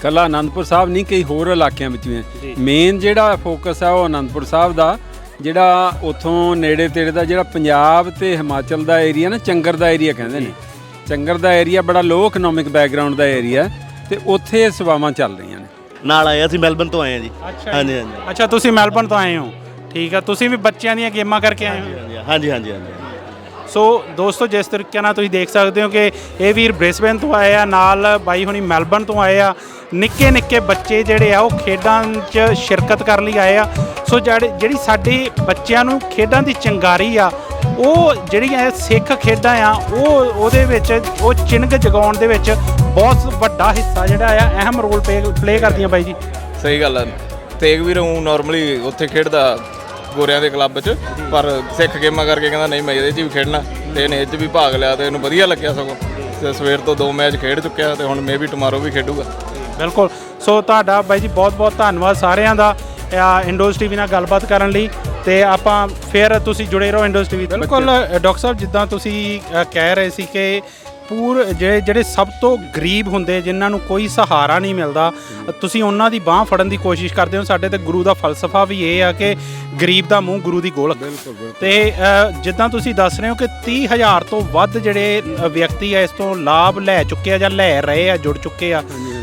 ਕੱਲਾ ਅਨੰਦਪੁਰ ਸਾਹਿਬ ਨਹੀਂ, ਕਈ ਹੋਰ ਇਲਾਕਿਆਂ ਵਿੱਚ ਵੀ ਹੈ। ਮੇਨ ਜਿਹੜਾ ਫੋਕਸ ਹੈ ਉਹ ਅਨੰਦਪੁਰ ਸਾਹਿਬ ਦਾ, ਜਿਹੜਾ ਉੱਥੋਂ ਨੇੜੇ ਤੇੜੇ ਦਾ ਜਿਹੜਾ ਪੰਜਾਬ ਤੇ ਹਿਮਾਚਲ ਦਾ ਏਰੀਆ ਨਾ, ਚੰਗਰ ਦਾ ਏਰੀਆ ਕਹਿੰਦੇ ਨੇ, ਚੰਗਰ ਦਾ ਏਰੀਆ ਬੜਾ ਲੋ ਇਕਨੋਮਿਕ ਬੈਕਗਰਾਊਂਡ ਦਾ ਏਰੀਆ, ਤੇ ਉੱਥੇ ਸੇਵਾਵਾਂ ਚੱਲ ਰਹੀਆਂ ਨੇ। ਨਾਲ ਆਏ ਅਸੀਂ ਮੈਲਬਨ ਤੋਂ ਆਏ ਹਾਂ ਜੀ। ਹਾਂਜੀ। ਅੱਛਾ, ਤੁਸੀਂ ਮੈਲਬਨ ਤੋਂ ਆਏ ਹੋ, ਠੀਕ ਆ। ਤੁਸੀਂ ਵੀ ਬੱਚਿਆਂ ਦੀਆਂ ਗੇਮਾਂ ਕਰਕੇ ਆਏ ਹੋ? ਹਾਂਜੀ। ਸੋ ਦੋਸਤੋ, ਜਿਸ ਤਰੀਕੇ ਨਾਲ ਤੁਸੀਂ ਦੇਖ ਸਕਦੇ ਹੋ ਕਿ ਇਹ ਵੀਰ ਬ੍ਰਿਸਬੇਨ ਤੋਂ ਆਏ ਆ, ਨਾਲ ਬਾਈ ਹੁਣੀ ਮੈਲਬਨ ਤੋਂ ਆਏ ਆ। ਨਿੱਕੇ ਬੱਚੇ ਜਿਹੜੇ ਆ ਉਹ ਖੇਡਾਂ 'ਚ ਸ਼ਿਰਕਤ ਕਰਨ ਲਈ ਆਏ ਆ। ਸੋ ਜਿਹੜੀ ਸਾਡੀ ਬੱਚਿਆਂ ਨੂੰ ਖੇਡਾਂ ਦੀ ਚੰਗਾਰੀ ਆ, ਉਹ ਜਿਹੜੀਆਂ ਸਿੱਖ ਖੇਡਾਂ ਆ, ਉਹਦੇ ਵਿੱਚ ਉਹ ਚਿੰਨ੍ਹ ਜਗਾਉਣ ਦੇ ਵਿੱਚ ਬਹੁਤ ਵੱਡਾ ਹਿੱਸਾ ਜਿਹੜਾ ਆ, ਅਹਿਮ ਰੋਲ ਪਲੇ ਕਰਦੀਆਂ ਬਾਈ ਜੀ। ਸਹੀ ਗੱਲ ਆ। ਤੇਗਵੀਰ ਉਹ ਨਾਰਮਲੀ ਉੱਥੇ ਖੇਡਦਾ ਗੋਰਿਆਂ ਦੇ ਕਲੱਬ 'ਚ, ਪਰ ਸਿੱਖ ਗੇਮਾਂ ਕਰਕੇ ਕਹਿੰਦਾ ਨਹੀਂ ਮੈਂ ਇਹਦੇ 'ਚ ਵੀ ਖੇਡਣਾ, ਤੇ ਇਹਨੇ ਇਹ 'ਚ ਵੀ ਭਾਗ ਲਿਆ ਤੇ ਇਹਨੂੰ ਵਧੀਆ ਲੱਗਿਆ। ਸਗੋਂ ਤੇ ਸਵੇਰ ਤੋਂ 2 ਮੈਚ ਖੇਡ ਚੁੱਕਿਆ, ਤੇ ਹੁਣ ਮੇ ਵੀ ਟੁਮਾਰੋ ਵੀ ਖੇਡੂਗਾ। ਬਿਲਕੁਲ। ਸੋ ਤੁਹਾਡਾ ਬਾਈ ਜੀ ਬਹੁਤ ਧੰਨਵਾਦ ਸਾਰਿਆਂ ਦਾ ਇੰਡੋਜ਼ ਟੀਵੀ ਨਾਲ ਗੱਲਬਾਤ ਕਰਨ ਲਈ, ਤੇ ਆਪਾਂ ਫਿਰ ਤੁਸੀਂ ਜੁੜੇ ਰਹੋ ਇੰਡੋਜ਼ ਟੀਵੀ। ਬਿਲਕੁਲ ਡਾਕਟਰ ਸਾਹਿਬ, ਜਿੱਦਾਂ ਤੁਸੀਂ ਕਹਿ ਰਹੇ ਸੀ ਕਿ ਜਿਹੜੇ ਸਭ ਤੋਂ ਗਰੀਬ ਹੁੰਦੇ, ਜਿਨ੍ਹਾਂ ਨੂੰ ਕੋਈ ਸਹਾਰਾ ਨਹੀਂ ਮਿਲਦਾ, ਤੁਸੀਂ ਉਹਨਾਂ ਦੀ ਬਾਂਹ ਫੜਨ ਦੀ ਕੋਸ਼ਿਸ਼ ਕਰਦੇ ਹੋ। ਸਾਡੇ ਤੇ ਗੁਰੂ ਦਾ ਫਲਸਫਾ ਵੀ ਇਹ ਆ ਕਿ ਗਰੀਬ ਦਾ ਮੂੰਹ ਗੁਰੂ ਦੀ ਗੋਲਕ। ਤੇ ਜਿੱਦਾਂ ਤੁਸੀਂ ਦੱਸ ਰਹੇ ਹੋ ਕਿ 30,000 ਤੋਂ ਵੱਧ ਜਿਹੜੇ ਵਿਅਕਤੀ ਆ ਇਸ ਤੋਂ ਲਾਭ ਲੈ ਚੁੱਕੇ ਆ ਜਾਂ ਲੈ ਰਹੇ ਆ, ਜੁੜ ਚੁੱਕੇ ਆ।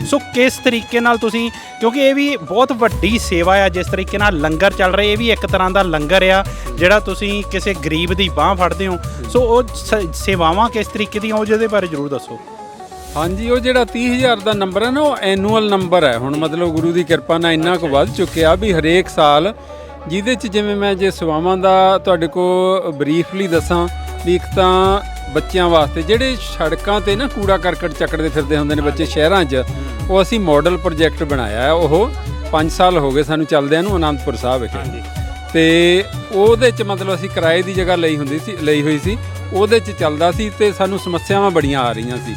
ਸੋ ਕਿਸ ਤਰੀਕੇ ਨਾਲ ਤੁਸੀਂ, ਕਿਉਂਕਿ ਇਹ ਵੀ ਬਹੁਤ ਵੱਡੀ ਸੇਵਾ ਆ, ਜਿਸ ਤਰੀਕੇ ਨਾਲ ਲੰਗਰ ਚੱਲ ਰਿਹਾ, ਇਹ ਵੀ ਇੱਕ ਤਰ੍ਹਾਂ ਦਾ ਲੰਗਰ ਆ ਜਿਹੜਾ ਤੁਸੀਂ ਕਿਸੇ ਗਰੀਬ ਦੀ ਬਾਂਹ ਫੜਦੇ ਹੋ। ਸੋ ਉਹ ਸੇਵਾਵਾਂ ਕਿਸ ਤਰੀਕੇ ਦੀਆਂ, ਉਹ ਜਿਹਦੇ ਬਾਰੇ ਜ਼ਰੂਰ ਦੱਸੋ। ਹਾਂਜੀ, ਉਹ ਜਿਹੜਾ 30,000 ਦਾ ਨੰਬਰ ਹੈ ਨਾ, ਉਹ ਐਨੂਅਲ ਨੰਬਰ ਹੈ। ਹੁਣ ਮਤਲਬ ਗੁਰੂ ਦੀ ਕਿਰਪਾ ਨਾਲ ਇੰਨਾ ਕੁ ਵੱਧ ਚੁੱਕਿਆ ਵੀ ਹਰੇਕ ਸਾਲ, ਜਿਹਦੇ 'ਚ ਜਿਵੇਂ ਮੈਂ ਜੇ ਸੇਵਾਵਾਂ ਦਾ ਤੁਹਾਡੇ ਕੋਲ ਬਰੀਫਲੀ ਦੱਸਾਂ ਵੀ ਇੱਕ ਤਾਂ ਬੱਚਿਆਂ ਵਾਸਤੇ ਜਿਹੜੇ ਸੜਕਾਂ ਤੇ ਨਾ ਕੂੜਾ ਕਰਕਟ ਚੱਕਦੇ ਫਿਰਦੇ ਹੁੰਦੇ ਨੇ ਬੱਚੇ ਸ਼ਹਿਰਾਂ 'ਚ, ਉਹ ਅਸੀਂ ਮਾਡਲ ਪ੍ਰੋਜੈਕਟ ਬਣਾਇਆ ਹੈ। ਉਹ 5 ਸਾਲ ਹੋ ਗਏ ਸਾਨੂੰ ਚੱਲਦਿਆਂ ਨੂੰ ਅਨੰਦਪੁਰ ਸਾਹਿਬ ਵਿਖੇ, ਤੇ ਉਹਦੇ 'ਚ ਮਤਲਬ ਅਸੀਂ ਕਿਰਾਏ ਦੀ ਜਗ੍ਹਾ ਲਈ ਹੋਈ ਸੀ, ਉਹਦੇ 'ਚ ਚੱਲਦਾ ਸੀ ਤੇ ਸਾਨੂੰ ਸਮੱਸਿਆਵਾਂ ਬੜੀਆਂ ਆ ਰਹੀਆਂ ਸੀ।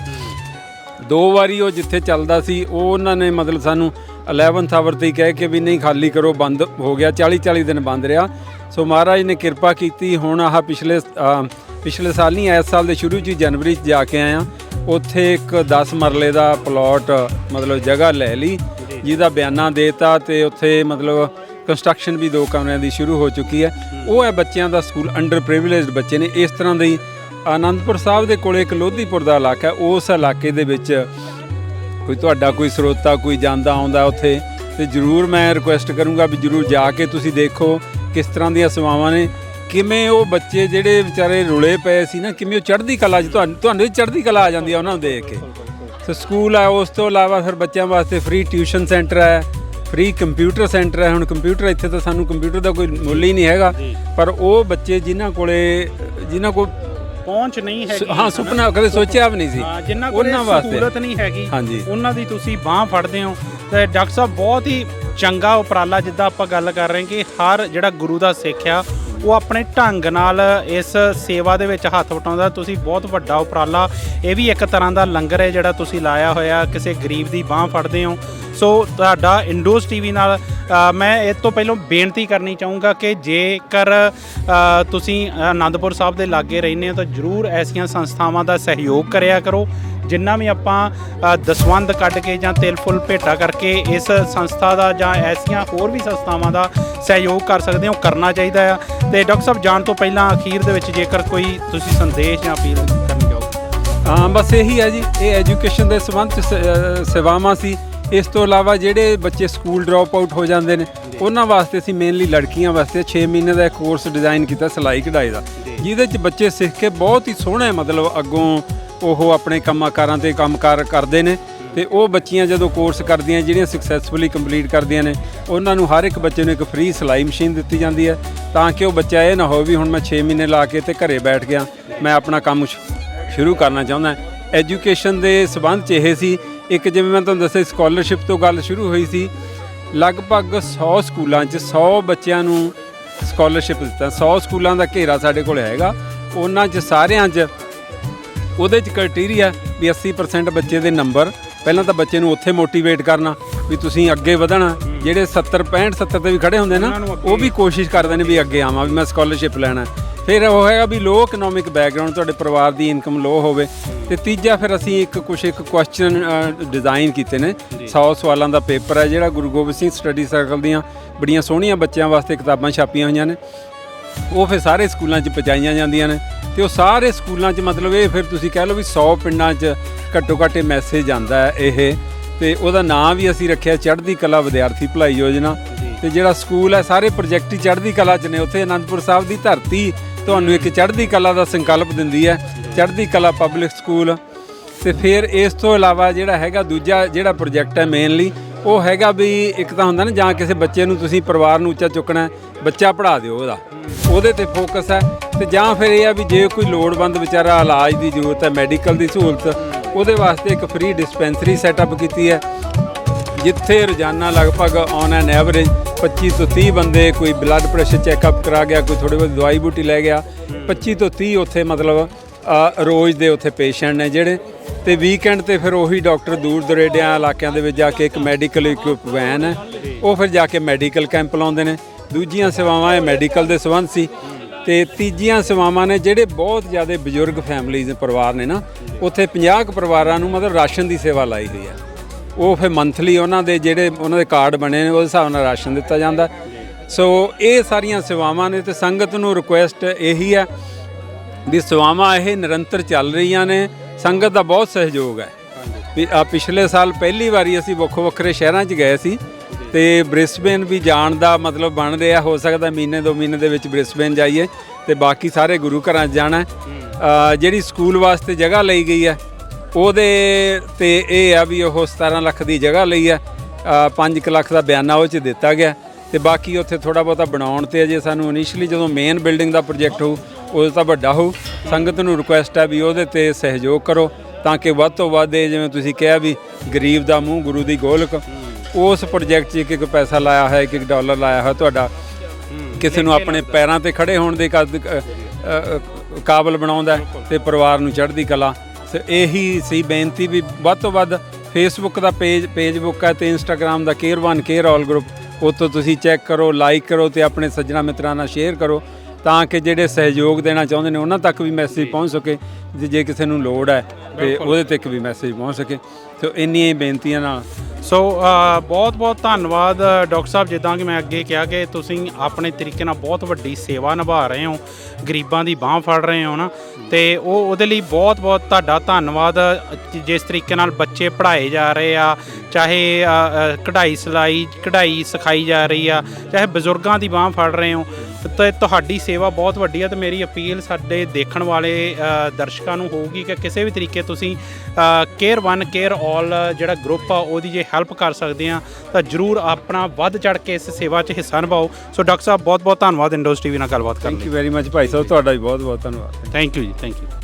2 ਵਾਰੀ ਉਹ ਜਿੱਥੇ ਚੱਲਦਾ ਸੀ ਉਹ ਉਹਨਾਂ ਨੇ ਮਤਲਬ ਸਾਨੂੰ 11th ਆਵਰ ਤੇ ਹੀ ਕਹਿ ਕੇ ਵੀ ਨਹੀਂ ਖਾਲੀ ਕਰੋ, ਬੰਦ ਹੋ ਗਿਆ, 40 ਦਿਨ ਬੰਦ ਰਿਹਾ। ਸੋ ਮਹਾਰਾਜ ਨੇ ਕਿਰਪਾ ਕੀਤੀ, ਹੁਣ ਆਹ ਪਿਛਲੇ ਸਾਲ ਨਹੀਂ, ਇਸ ਸਾਲ ਦੇ ਸ਼ੁਰੂ 'ਚ ਜਨਵਰੀ 'ਚ ਜਾ ਕੇ ਆਇਆ, ਉੱਥੇ ਇੱਕ 10 ਮਰਲੇ ਦਾ ਪਲਾਟ ਮਤਲਬ ਜਗ੍ਹਾ ਲੈ ਲਈ, ਜਿਹਦਾ ਬਿਆਨਾ ਦੇਤਾ, ਤੇ ਉੱਥੇ ਮਤਲਬ ਕੰਸਟਰਕਸ਼ਨ ਵੀ 2 ਕਮਰਿਆਂ ਦੀ ਸ਼ੁਰੂ ਹੋ ਚੁੱਕੀ ਹੈ। ਉਹ ਹੈ ਬੱਚਿਆਂ ਦਾ ਸਕੂਲ, ਅੰਡਰ ਪ੍ਰਿਵਿਲੇਜਡ ਬੱਚੇ ਨੇ। ਇਸ ਤਰ੍ਹਾਂ ਦੇ ਹੀ ਅਨੰਦਪੁਰ ਸਾਹਿਬ ਦੇ ਕੋਲ ਇੱਕ ਲੋਧੀਪੁਰ ਦਾ ਇਲਾਕਾ, ਉਸ ਇਲਾਕੇ ਦੇ ਵਿੱਚ ਕੋਈ ਤੁਹਾਡਾ ਕੋਈ ਸਰੋਤਾ ਕੋਈ ਜਾਂਦਾ ਆਉਂਦਾ ਉੱਥੇ, ਤੇ ਜ਼ਰੂਰ ਮੈਂ ਰਿਕੁਐਸਟ ਕਰੂੰਗਾ ਵੀ ਜ਼ਰੂਰ ਜਾ ਕੇ ਤੁਸੀਂ ਦੇਖੋ ਕਿਸ ਤਰ੍ਹਾਂ ਦੀਆਂ ਸੇਵਾਵਾਂ ਨੇ, ਕਿਵੇਂ ਉਹ ਬੱਚੇ ਜਿਹੜੇ ਵਿਚਾਰੇ ਰੁਲੇ ਪਏ ਸੀ ਨਾ, ਕਿਵੇਂ ਉਹ ਚੜ੍ਹਦੀ ਕਲਾ 'ਚ ਤੁਹਾਨੂੰ ਚੜ੍ਹਦੀ ਕਲਾ ਆ ਜਾਂਦੀ ਆ ਉਹਨਾਂ ਨੂੰ ਦੇਖ ਕੇ। ਸੋ ਸਕੂਲ ਹੈ, ਉਸ ਤੋਂ ਇਲਾਵਾ ਫਿਰ ਬੱਚਿਆਂ ਵਾਸਤੇ ਫ੍ਰੀ ਟਿਊਸ਼ਨ ਸੈਂਟਰ ਹੈ, ਫ੍ਰੀ ਕੰਪਿਊਟਰ ਸੈਂਟਰ ਹੈ। ਹੁਣ ਕੰਪਿਊਟਰ ਇੱਥੇ ਤਾਂ ਸਾਨੂੰ ਕੰਪਿਊਟਰ ਦਾ ਕੋਈ ਮੁੱਲ ਹੀ ਨਹੀਂ ਹੈਗਾ, ਪਰ ਉਹ ਬੱਚੇ ਜਿਨ੍ਹਾਂ ਕੋਲ ਪਹੁੰਚ ਨਹੀਂ ਹੈਗੀ, ਹਾਂ, ਸੁਪਨਾ ਕਦੇ ਸੋਚਿਆ ਵੀ ਨਹੀਂ ਸੀ, ਜਿਨ੍ਹਾਂ ਕੋਲ ਸਹੂਲਤ ਨਹੀਂ ਹੈਗੀ, ਉਹਨਾਂ ਦੀ ਤੁਸੀਂ ਬਾਂਹ ਫੜਦੇ ਹੋ। ਤੇ ਡਾਕਟਰ ਸਾਹਿਬ ਬਹੁਤ ਹੀ ਚੰਗਾ ਉਪਰਾਲਾ, ਜਿੱਦਾਂ ਆਪਾਂ ਗੱਲ ਕਰ ਰਹੇ ਕਿ ਹਰ ਜਿਹੜਾ ਗੁਰੂ ਦਾ ਸਿੱਖ ਆ ਉਹ ਆਪਣੇ ਢੰਗ ਨਾਲ ਇਸ ਸੇਵਾ ਦੇ ਵਿੱਚ ਹੱਥ ਵਟਾਉਂਦਾ। ਤੁਸੀਂ ਬਹੁਤ ਵੱਡਾ ਉਪਰਾਲਾ, ਇਹ ਵੀ ਇੱਕ ਤਰ੍ਹਾਂ ਦਾ ਲੰਗਰ ਹੈ ਜਿਹੜਾ ਤੁਸੀਂ ਲਾਇਆ ਹੋਇਆ, ਕਿਸੇ ਗਰੀਬ ਦੀ ਬਾਂਹ ਫੜਦੇ ਹੋ। ਸੋ ਤੁਹਾਡਾ ਇੰਡੋਜ਼ ਟੀਵੀ ਨਾਲ ਮੈਂ ਇਹ ਤੋਂ ਪਹਿਲਾਂ ਬੇਨਤੀ ਕਰਨੀ ਚਾਹੂੰਗਾ ਕਿ ਜੇਕਰ ਤੁਸੀਂ ਆਨੰਦਪੁਰ ਸਾਹਿਬ ਦੇ ਲਾਗੇ ਰਹਿੰਦੇ ਹੋ ਤਾਂ ਜ਼ਰੂਰ ਐਸੀਆਂ ਸੰਸਥਾਵਾਂ ਦਾ ਸਹਿਯੋਗ ਕਰਿਆ ਕਰੋ। ਜਿੰਨਾ ਵੀ ਆਪਾਂ ਦਸਵੰਧ ਕੱਢ ਕੇ ਜਾਂ ਤਿਲ ਫੁੱਲ ਭੇਟਾ ਕਰਕੇ ਇਸ ਸੰਸਥਾ ਦਾ ਜਾਂ ਐਸੀਆਂ ਹੋਰ ਵੀ ਸੰਸਥਾਵਾਂ ਦਾ ਸਹਿਯੋਗ ਕਰ ਸਕਦੇ ਹੋ, ਕਰਨਾ ਚਾਹੀਦਾ ਆ। ਤੇ ਡਾਕਟਰ ਸਾਹਿਬ ਜਾਣ ਤੋਂ ਪਹਿਲਾਂ ਅਖੀਰ ਦੇ ਵਿੱਚ ਜੇਕਰ ਕੋਈ ਤੁਸੀਂ ਸੰਦੇਸ਼ ਜਾਂ ਅਪੀਲ ਕਰਨੀ ਚਾਹੋ। ਬਸ ਇਹੀ ਹੈ ਜੀ, ਇਹ ਐਜੂਕੇਸ਼ਨ ਦੇ ਸੰਬੰਧ 'ਚ ਸੇਵਾਵਾਂ ਸੀ। ਇਸ ਤੋਂ ਇਲਾਵਾ ਜਿਹੜੇ ਬੱਚੇ ਸਕੂਲ ਡਰੋਪ ਆਊਟ ਹੋ ਜਾਂਦੇ ਨੇ ਉਹਨਾਂ ਵਾਸਤੇ ਅਸੀਂ ਮੇਨਲੀ ਲੜਕੀਆਂ ਵਾਸਤੇ 6 ਮਹੀਨੇ ਦਾ ਇੱਕ ਕੋਰਸ ਡਿਜ਼ਾਈਨ ਕੀਤਾ ਸਿਲਾਈ ਕਢਾਈ ਦਾ, ਜਿਹਦੇ 'ਚ ਬੱਚੇ ਸਿੱਖ ਕੇ ਬਹੁਤ ਹੀ ਸੋਹਣੇ ਮਤਲਬ ਅੱਗੋਂ ਉਹ ਆਪਣੇ ਕੰਮਾਂ-ਕਾਰਾਂ ਤੇ ਕੰਮਕਾਰ ਕਰਦੇ ਨੇ। ਤੇ ਉਹ ਬੱਚੀਆਂ ਜਦੋਂ ਕੋਰਸ ਕਰਦੀਆਂ ਜਿਹੜੀਆਂ ਸਕਸੈਸਫੁਲੀ ਕੰਪਲੀਟ ਕਰਦੀਆਂ ਨੇ, ਉਹਨਾਂ ਨੂੰ ਹਰ ਇੱਕ ਬੱਚੇ ਨੂੰ ਇੱਕ ਫ੍ਰੀ ਸਿਲਾਈ ਮਸ਼ੀਨ ਦਿੱਤੀ ਜਾਂਦੀ ਹੈ, ਤਾਂ ਕਿ ਉਹ ਬੱਚਾ ਇਹ ਨਾ ਹੋਵੇ ਵੀ ਹੁਣ ਮੈਂ 6 ਮਹੀਨੇ ਲਾ ਕੇ ਤੇ ਘਰੇ ਬੈਠ ਗਿਆ, ਮੈਂ ਆਪਣਾ ਕੰਮ ਸ਼ੁਰੂ ਕਰਨਾ ਚਾਹੁੰਦਾ। ਐਜੂਕੇਸ਼ਨ ਦੇ ਸਬੰਧ 'ਚ ਇਹ ਸੀ। ਇੱਕ ਜਿਵੇਂ ਮੈਂ ਤੁਹਾਨੂੰ ਦੱਸਿਆ ਸਕਾਲਰਸ਼ਿਪ ਤੋਂ ਗੱਲ ਸ਼ੁਰੂ ਹੋਈ ਸੀ, ਲਗਭਗ 100 ਸਕੂਲਾਂ 'ਚ 100 ਬੱਚਿਆਂ ਨੂੰ ਸਕਾਲਰਸ਼ਿਪ ਦਿੱਤਾ। 100 ਸਕੂਲਾਂ ਦਾ ਘੇਰਾ ਸਾਡੇ ਕੋਲ ਹੈਗਾ, ਉਹਨਾਂ 'ਚ ਸਾਰਿਆਂ 'ਚ ਉਹਦੇ 'ਚ ਕ੍ਰਾਈਟੇਰੀਆ ਵੀ 80% ਬੱਚੇ ਦੇ ਨੰਬਰ, ਪਹਿਲਾਂ ਤਾਂ ਬੱਚੇ ਨੂੰ ਉੱਥੇ ਮੋਟੀਵੇਟ ਕਰਨਾ ਵੀ ਤੁਸੀਂ ਅੱਗੇ ਵਧਣਾ। ਜਿਹੜੇ 70 65 70 ਤੇ ਵੀ ਖੜੇ ਹੁੰਦੇ ਨਾ, ਉਹ ਵੀ ਕੋਸ਼ਿਸ਼ ਕਰਦੇ ਨੇ ਵੀ ਅੱਗੇ ਆਵਾਂ, ਵੀ ਮੈਂ ਸਕਾਲਰਸ਼ਿਪ ਲੈਣਾ। ਫਿਰ ਉਹ ਹੈਗਾ ਵੀ ਲੋ ਇਕਨੋਮਿਕ ਬੈਕਗਰਾਊਂਡ, ਤੁਹਾਡੇ ਪਰਿਵਾਰ ਦੀ ਇਨਕਮ ਲੋ ਹੋਵੇ। ਤੇ ਤੀਜਾ ਫਿਰ ਅਸੀਂ ਇੱਕ ਕੁਐਸਚਨ ਡਿਜ਼ਾਈਨ ਕੀਤੇ ਨੇ, 100 ਸਵਾਲਾਂ ਦਾ ਪੇਪਰ ਹੈ ਜਿਹੜਾ ਗੁਰੂ ਗੋਬਿੰਦ ਸਿੰਘ ਸਟੱਡੀ ਸਰਕਲ ਦੀਆਂ ਬੜੀਆਂ ਸੋਹਣੀਆਂ ਬੱਚਿਆਂ ਵਾਸਤੇ ਕਿਤਾਬਾਂ ਛਾਪੀਆਂ ਹੋਈਆਂ ਨੇ, ਉਹ ਫਿਰ ਸਾਰੇ ਸਕੂਲਾਂ 'ਚ ਪਹੁੰਚਾਈਆਂ ਜਾਂਦੀਆਂ ਨੇ। ਤੇ ਉਹ ਸਾਰੇ ਸਕੂਲਾਂ 'ਚ ਮਤਲਬ ਇਹ ਫਿਰ ਤੁਸੀਂ ਕਹਿ ਲਓ ਵੀ 100 ਪਿੰਡਾਂ 'ਚ ਘੱਟੋ ਘੱਟ ਮੈਸੇਜ ਆਉਂਦਾ ਹੈ ਇਹ। ਤੇ ਉਹਦਾ ਨਾਂ ਵੀ ਅਸੀਂ ਰੱਖਿਆ ਚੜ੍ਹਦੀ ਕਲਾ ਵਿਦਿਆਰਥੀ ਭਲਾਈ ਯੋਜਨਾ। ਤੇ ਜਿਹੜਾ ਸਕੂਲ ਹੈ ਸਾਰੇ ਪ੍ਰੋਜੈਕਟ ਹੀ ਚੜ੍ਹਦੀ ਕਲਾ 'ਚ ਨੇ। ਉੱਥੇ ਅਨੰਦਪੁਰ ਸਾਹਿਬ ਦੀ ਧਰਤੀ ਤੁਹਾਨੂੰ ਇੱਕ ਚੜ੍ਹਦੀ ਕਲਾ ਦਾ ਸੰਕਲਪ ਦਿੰਦੀ ਹੈ, ਚੜ੍ਹਦੀ ਕਲਾ ਪਬਲਿਕ ਸਕੂਲ। ਤੇ ਫਿਰ ਇਸ ਤੋਂ ਇਲਾਵਾ ਜਿਹੜਾ ਹੈਗਾ ਦੂਜਾ ਜਿਹੜਾ ਪ੍ਰੋਜੈਕਟ ਹੈ ਮੇਨਲੀ, ਉਹ ਹੈਗਾ ਵੀ ਇੱਕ ਤਾਂ ਹੁੰਦਾ ਨਾ ਜਾਂ ਕਿਸੇ ਬੱਚੇ ਨੂੰ ਤੁਸੀਂ ਪਰਿਵਾਰ ਨੂੰ ਉੱਚਾ ਚੁੱਕਣਾ, ਬੱਚਾ ਪੜ੍ਹਾ ਦਿਓ, ਉਹਦੇ ਤੇ ਫੋਕਸ ਹੈ। ਤੇ ਜਾਂ ਫਿਰ ਇਹ ਆ ਵੀ ਜੇ ਕੋਈ ਲੋੜਵੰਦ ਵਿਚਾਰਾ ਇਲਾਜ ਦੀ ਜ਼ਰੂਰਤ ਹੈ, ਮੈਡੀਕਲ ਦੀ ਸਹੂਲਤ, ਉਹਦੇ ਵਾਸਤੇ ਇੱਕ ਫ੍ਰੀ ਡਿਸਪੈਂਸਰੀ ਸੈਟਅਪ ਕੀਤੀ ਹੈ, ਜਿੱਥੇ ਰੋਜ਼ਾਨਾ ਲਗਭਗ ਔਨ ਐਨ ਐਵਰੇਜ 25 ਤੋਂ 30 ਬੰਦੇ, ਕੋਈ ਬਲੱਡ ਪ੍ਰੈਸ਼ਰ ਚੈੱਕਅਪ ਕਰਾ ਗਿਆ, ਕੋਈ ਥੋੜ੍ਹੀ ਬਹੁਤੀ ਦਵਾਈ ਬੂਟੀ ਲੈ ਗਿਆ, 25 ਤੋਂ 30 ਉੱਥੇ ਮਤਲਬ ਰੋਜ਼ ਦੇ ਉੱਥੇ ਪੇਸ਼ੈਂਟ ਨੇ ਜਿਹੜੇ। ਤੇ ਵੀਕਐਂਡ ਤੇ ਫਿਰ ਉਹੀ ਡਾਕਟਰ ਦੂਰ ਦੁਰੇਡਿਆਂ ਇਲਾਕਿਆਂ ਦੇ ਵਿੱਚ ਜਾ ਕੇ ਇੱਕ ਮੈਡੀਕਲ ਇਕੁਇਪ ਵੈਨ ਹੈ, ਉਹ ਫਿਰ ਜਾ ਕੇ ਮੈਡੀਕਲ ਕੈਂਪ ਲਾਉਂਦੇ ਨੇ। ਦੂਜੀਆਂ ਸੇਵਾਵਾਂ ਇਹ ਮੈਡੀਕਲ ਦੇ ਸੰਬੰਧ ਸੀ। ਤੇ ਤੀਜੀਆਂ ਸੇਵਾਵਾਂ ਨੇ ਜਿਹੜੇ ਬਹੁਤ ਜ਼ਿਆਦਾ ਬਜ਼ੁਰਗ ਫੈਮਲੀਜ਼ ਪਰਿਵਾਰ ਨੇ ਨਾ, ਉੱਥੇ 50 ਕੁ ਪਰਿਵਾਰਾਂ ਨੂੰ ਮਤਲਬ ਰਾਸ਼ਨ ਦੀ ਸੇਵਾ ਲਾਈ ਹੋਈ ਹੈ। ਉਹ ਫਿਰ ਮੰਥਲੀ ਉਹਨਾਂ ਦੇ ਜਿਹੜੇ ਉਹਨਾਂ ਦੇ ਕਾਰਡ ਬਣੇ ਨੇ ਉਹਦੇ ਹਿਸਾਬ ਨਾਲ ਰਾਸ਼ਨ ਦਿੱਤਾ ਜਾਂਦਾ। ਸੋ ਇਹ ਸਾਰੀਆਂ ਸੇਵਾਵਾਂ ਨੇ। ਤੇ ਸੰਗਤ ਨੂੰ ਰਿਕੁਐਸਟ ਇਹੀ ਹੈ ਵੀ ਸੇਵਾਵਾਂ ਇਹ ਨਿਰੰਤਰ ਚੱਲ ਰਹੀਆਂ ਨੇ, ਸੰਗਤ ਦਾ ਬਹੁਤ ਸਹਿਯੋਗ ਹੈ। ਵੀ ਪਿਛਲੇ ਸਾਲ ਪਹਿਲੀ ਵਾਰੀ ਅਸੀਂ ਵੱਖੋ ਵੱਖਰੇ ਸ਼ਹਿਰਾਂ 'ਚ ਗਏ ਸੀ, ਤੇ ਬ੍ਰਿਸਬੇਨ ਵੀ ਜਾਣ ਦਾ ਮਤਲਬ ਬਣ ਰਿਹਾ। ਹੋ ਸਕਦਾ ਮਹੀਨੇ 2 ਮਹੀਨੇ ਦੇ ਵਿੱਚ ਬ੍ਰਿਸਬੇਨ ਜਾਈਏ, ਤੇ ਬਾਕੀ ਸਾਰੇ ਗੁਰੂ ਘਰਾਂ 'ਚ ਜਾਣਾ। ਜਿਹੜੀ ਸਕੂਲ ਵਾਸਤੇ ਜਗ੍ਹਾ ਲਈ ਗਈ ਹੈ ਉਹਦੇ ਤੇ ਇਹ ਆ ਵੀ ਉਹ 17 ਲੱਖ ਦੀ ਜਗ੍ਹਾ ਲਈ ਹੈ, 5 ਲੱਖ ਦਾ ਬਿਆਨਾ ਉਹ 'ਚ ਦਿੱਤਾ ਗਿਆ। ਤੇ ਬਾਕੀ ਉੱਥੇ ਥੋੜਾ ਬਹੁਤਾ ਬਣਾਉਣ ਤੇ ਅਜੇ ਸਾਨੂੰ ਇਨੀਸ਼ੀਅਲੀ ਜਦੋਂ ਮੇਨ ਬਿਲਡਿੰਗ ਦਾ ਪ੍ਰੋਜੈਕਟ ਹੋਊ ਉਹ ਤਾਂ ਵੱਡਾ ਹੋਊ। ਸੰਗਤ ਨੂੰ ਰਿਕੁਐਸਟ ਹੈ ਵੀ ਉਹਦੇ ਤੇ ਸਹਿਯੋਗ ਕਰੋ ਤਾਂ ਕਿ ਵੱਧ ਤੋਂ ਵੱਧ ਇਹ ਜਿਵੇਂ ਤੁਸੀਂ ਕਿਹਾ ਵੀ ਗਰੀਬ ਦਾ ਮੂੰਹ ਗੁਰੂ ਦੀ ਗੋਲਕ, ਉਸ ਪ੍ਰੋਜੈਕਟ 'ਚ ਇੱਕ ਪੈਸਾ ਲਾਇਆ ਹੋਇਆ, ਇੱਕ ਡਾਲਰ ਲਾਇਆ ਹੋਇਆ ਤੁਹਾਡਾ ਕਿਸੇ ਨੂੰ ਆਪਣੇ ਪੈਰਾਂ ਤੇ ਖੜੇ ਹੋਣ ਦੇ ਕਾਬਲ ਬਣਾਉਂਦਾ ਤੇ ਪਰਿਵਾਰ ਨੂੰ ਚੜ੍ਹਦੀ ਕਲਾ। ਇਹੀ ਸੀ ਬੇਨਤੀ ਵੀ ਵੱਧ ਤੋਂ ਵੱਧ ਫੇਸਬੁੱਕ ਦਾ ਪੇਜਬੁੱਕ ਹੈ ਤੇ ਇੰਸਟਾਗ੍ਰਾਮ ਦਾ ਕੇਅਰ 1 ਕੇਅਰ ਆਲ ਗਰੁੱਪ, ਉੱਥੋਂ ਤੁਸੀਂ ਚੈੱਕ ਕਰੋ, ਲਾਈਕ ਕਰੋ ਤੇ ਆਪਣੇ ਸੱਜਣਾ ਮਿੱਤਰਾਂ ਨਾਲ ਸ਼ੇਅਰ ਕਰੋ ਤਾਂ ਕਿ ਜਿਹੜੇ ਸਹਿਯੋਗ ਦੇਣਾ ਚਾਹੁੰਦੇ ਨੇ ਉਹਨਾਂ ਤੱਕ ਵੀ ਮੈਸੇਜ ਪਹੁੰਚ ਸਕੇ, ਜੇ ਕਿਸੇ ਨੂੰ ਲੋੜ ਹੈ ਤੇ ਉਹਦੇ ਤੱਕ ਵੀ ਮੈਸੇਜ ਪਹੁੰਚ ਸਕੇ। ਸੋ ਇੰਨੀਆਂ ਹੀ ਬੇਨਤੀਆਂ ਨਾਲ ਸੋ ਬਹੁਤ ਬਹੁਤ ਧੰਨਵਾਦ ਡਾਕਟਰ ਸਾਹਿਬ। ਜਿੱਦਾਂ ਕਿ ਮੈਂ ਅੱਗੇ ਕਿਹਾ ਕਿ ਤੁਸੀਂ ਆਪਣੇ ਤਰੀਕੇ ਨਾਲ ਬਹੁਤ ਵੱਡੀ ਸੇਵਾ ਨਿਭਾ ਰਹੇ ਹੋ, ਗਰੀਬਾਂ ਦੀ ਬਾਂਹ ਫੜ ਰਹੇ ਹੋ ਨਾ, ਤੇ ਉਹਦੇ ਲਈ ਬਹੁਤ ਬਹੁਤ ਤੁਹਾਡਾ ਧੰਨਵਾਦ। ਜਿਸ ਤਰੀਕੇ ਨਾਲ ਬੱਚੇ ਪੜ੍ਹਾਏ ਜਾ ਰਹੇ ਆ, ਚਾਹੇ ਕਢਾਈ ਸਿਖਾਈ ਜਾ ਰਹੀ ਆ, ਚਾਹੇ ਬਜ਼ੁਰਗਾਂ ਦੀ ਬਾਂਹ ਫੜ ਰਹੇ ਹੋ, ਤੇ ਤੁਹਾਡੀ ਸੇਵਾ ਬਹੁਤ ਵੱਡੀ ਆ। ਤੇ ਮੇਰੀ ਅਪੀਲ ਸਾਡੇ ਦੇਖਣ ਵਾਲੇ ਦਰਸ਼ਕਾਂ ਨੂੰ ਹੋਊਗੀ ਕਿ ਕਿਸੇ ਵੀ ਤਰੀਕੇ ਤੁਸੀਂ ਕੇਅਰ 1 ਕੇਅਰ ਆਲ ਜਿਹੜਾ ਗਰੁੱਪ ਆ ਉਹਦੀ ਜੇ ਹੈਲਪ ਕਰ ਸਕਦੇ ਆ ਤਾਂ ਜ਼ਰੂਰ ਆਪਣਾ ਵੱਧ ਚੜ੍ਹ ਕੇ ਇਸ ਸੇਵਾ 'ਚ ਹਿੱਸਾ ਨਿਭਾਓ। ਸੋ ਡਾਕਟਰ ਸਾਹਿਬ ਬਹੁਤ ਬਹੁਤ ਧੰਨਵਾਦ ਇੰਡੋਜ਼ ਟੀਵੀ ਨਾਲ ਗੱਲਬਾਤ ਕਰਨ ਲਈ। Thank you very much Bhai Sahib, ਤੁਹਾਡਾ ਵੀ ਬਹੁਤ ਬਹੁਤ ਧੰਨਵਾਦ। ਥੈਂਕ ਯੂ ਜੀ, ਥੈਂਕ ਯੂ।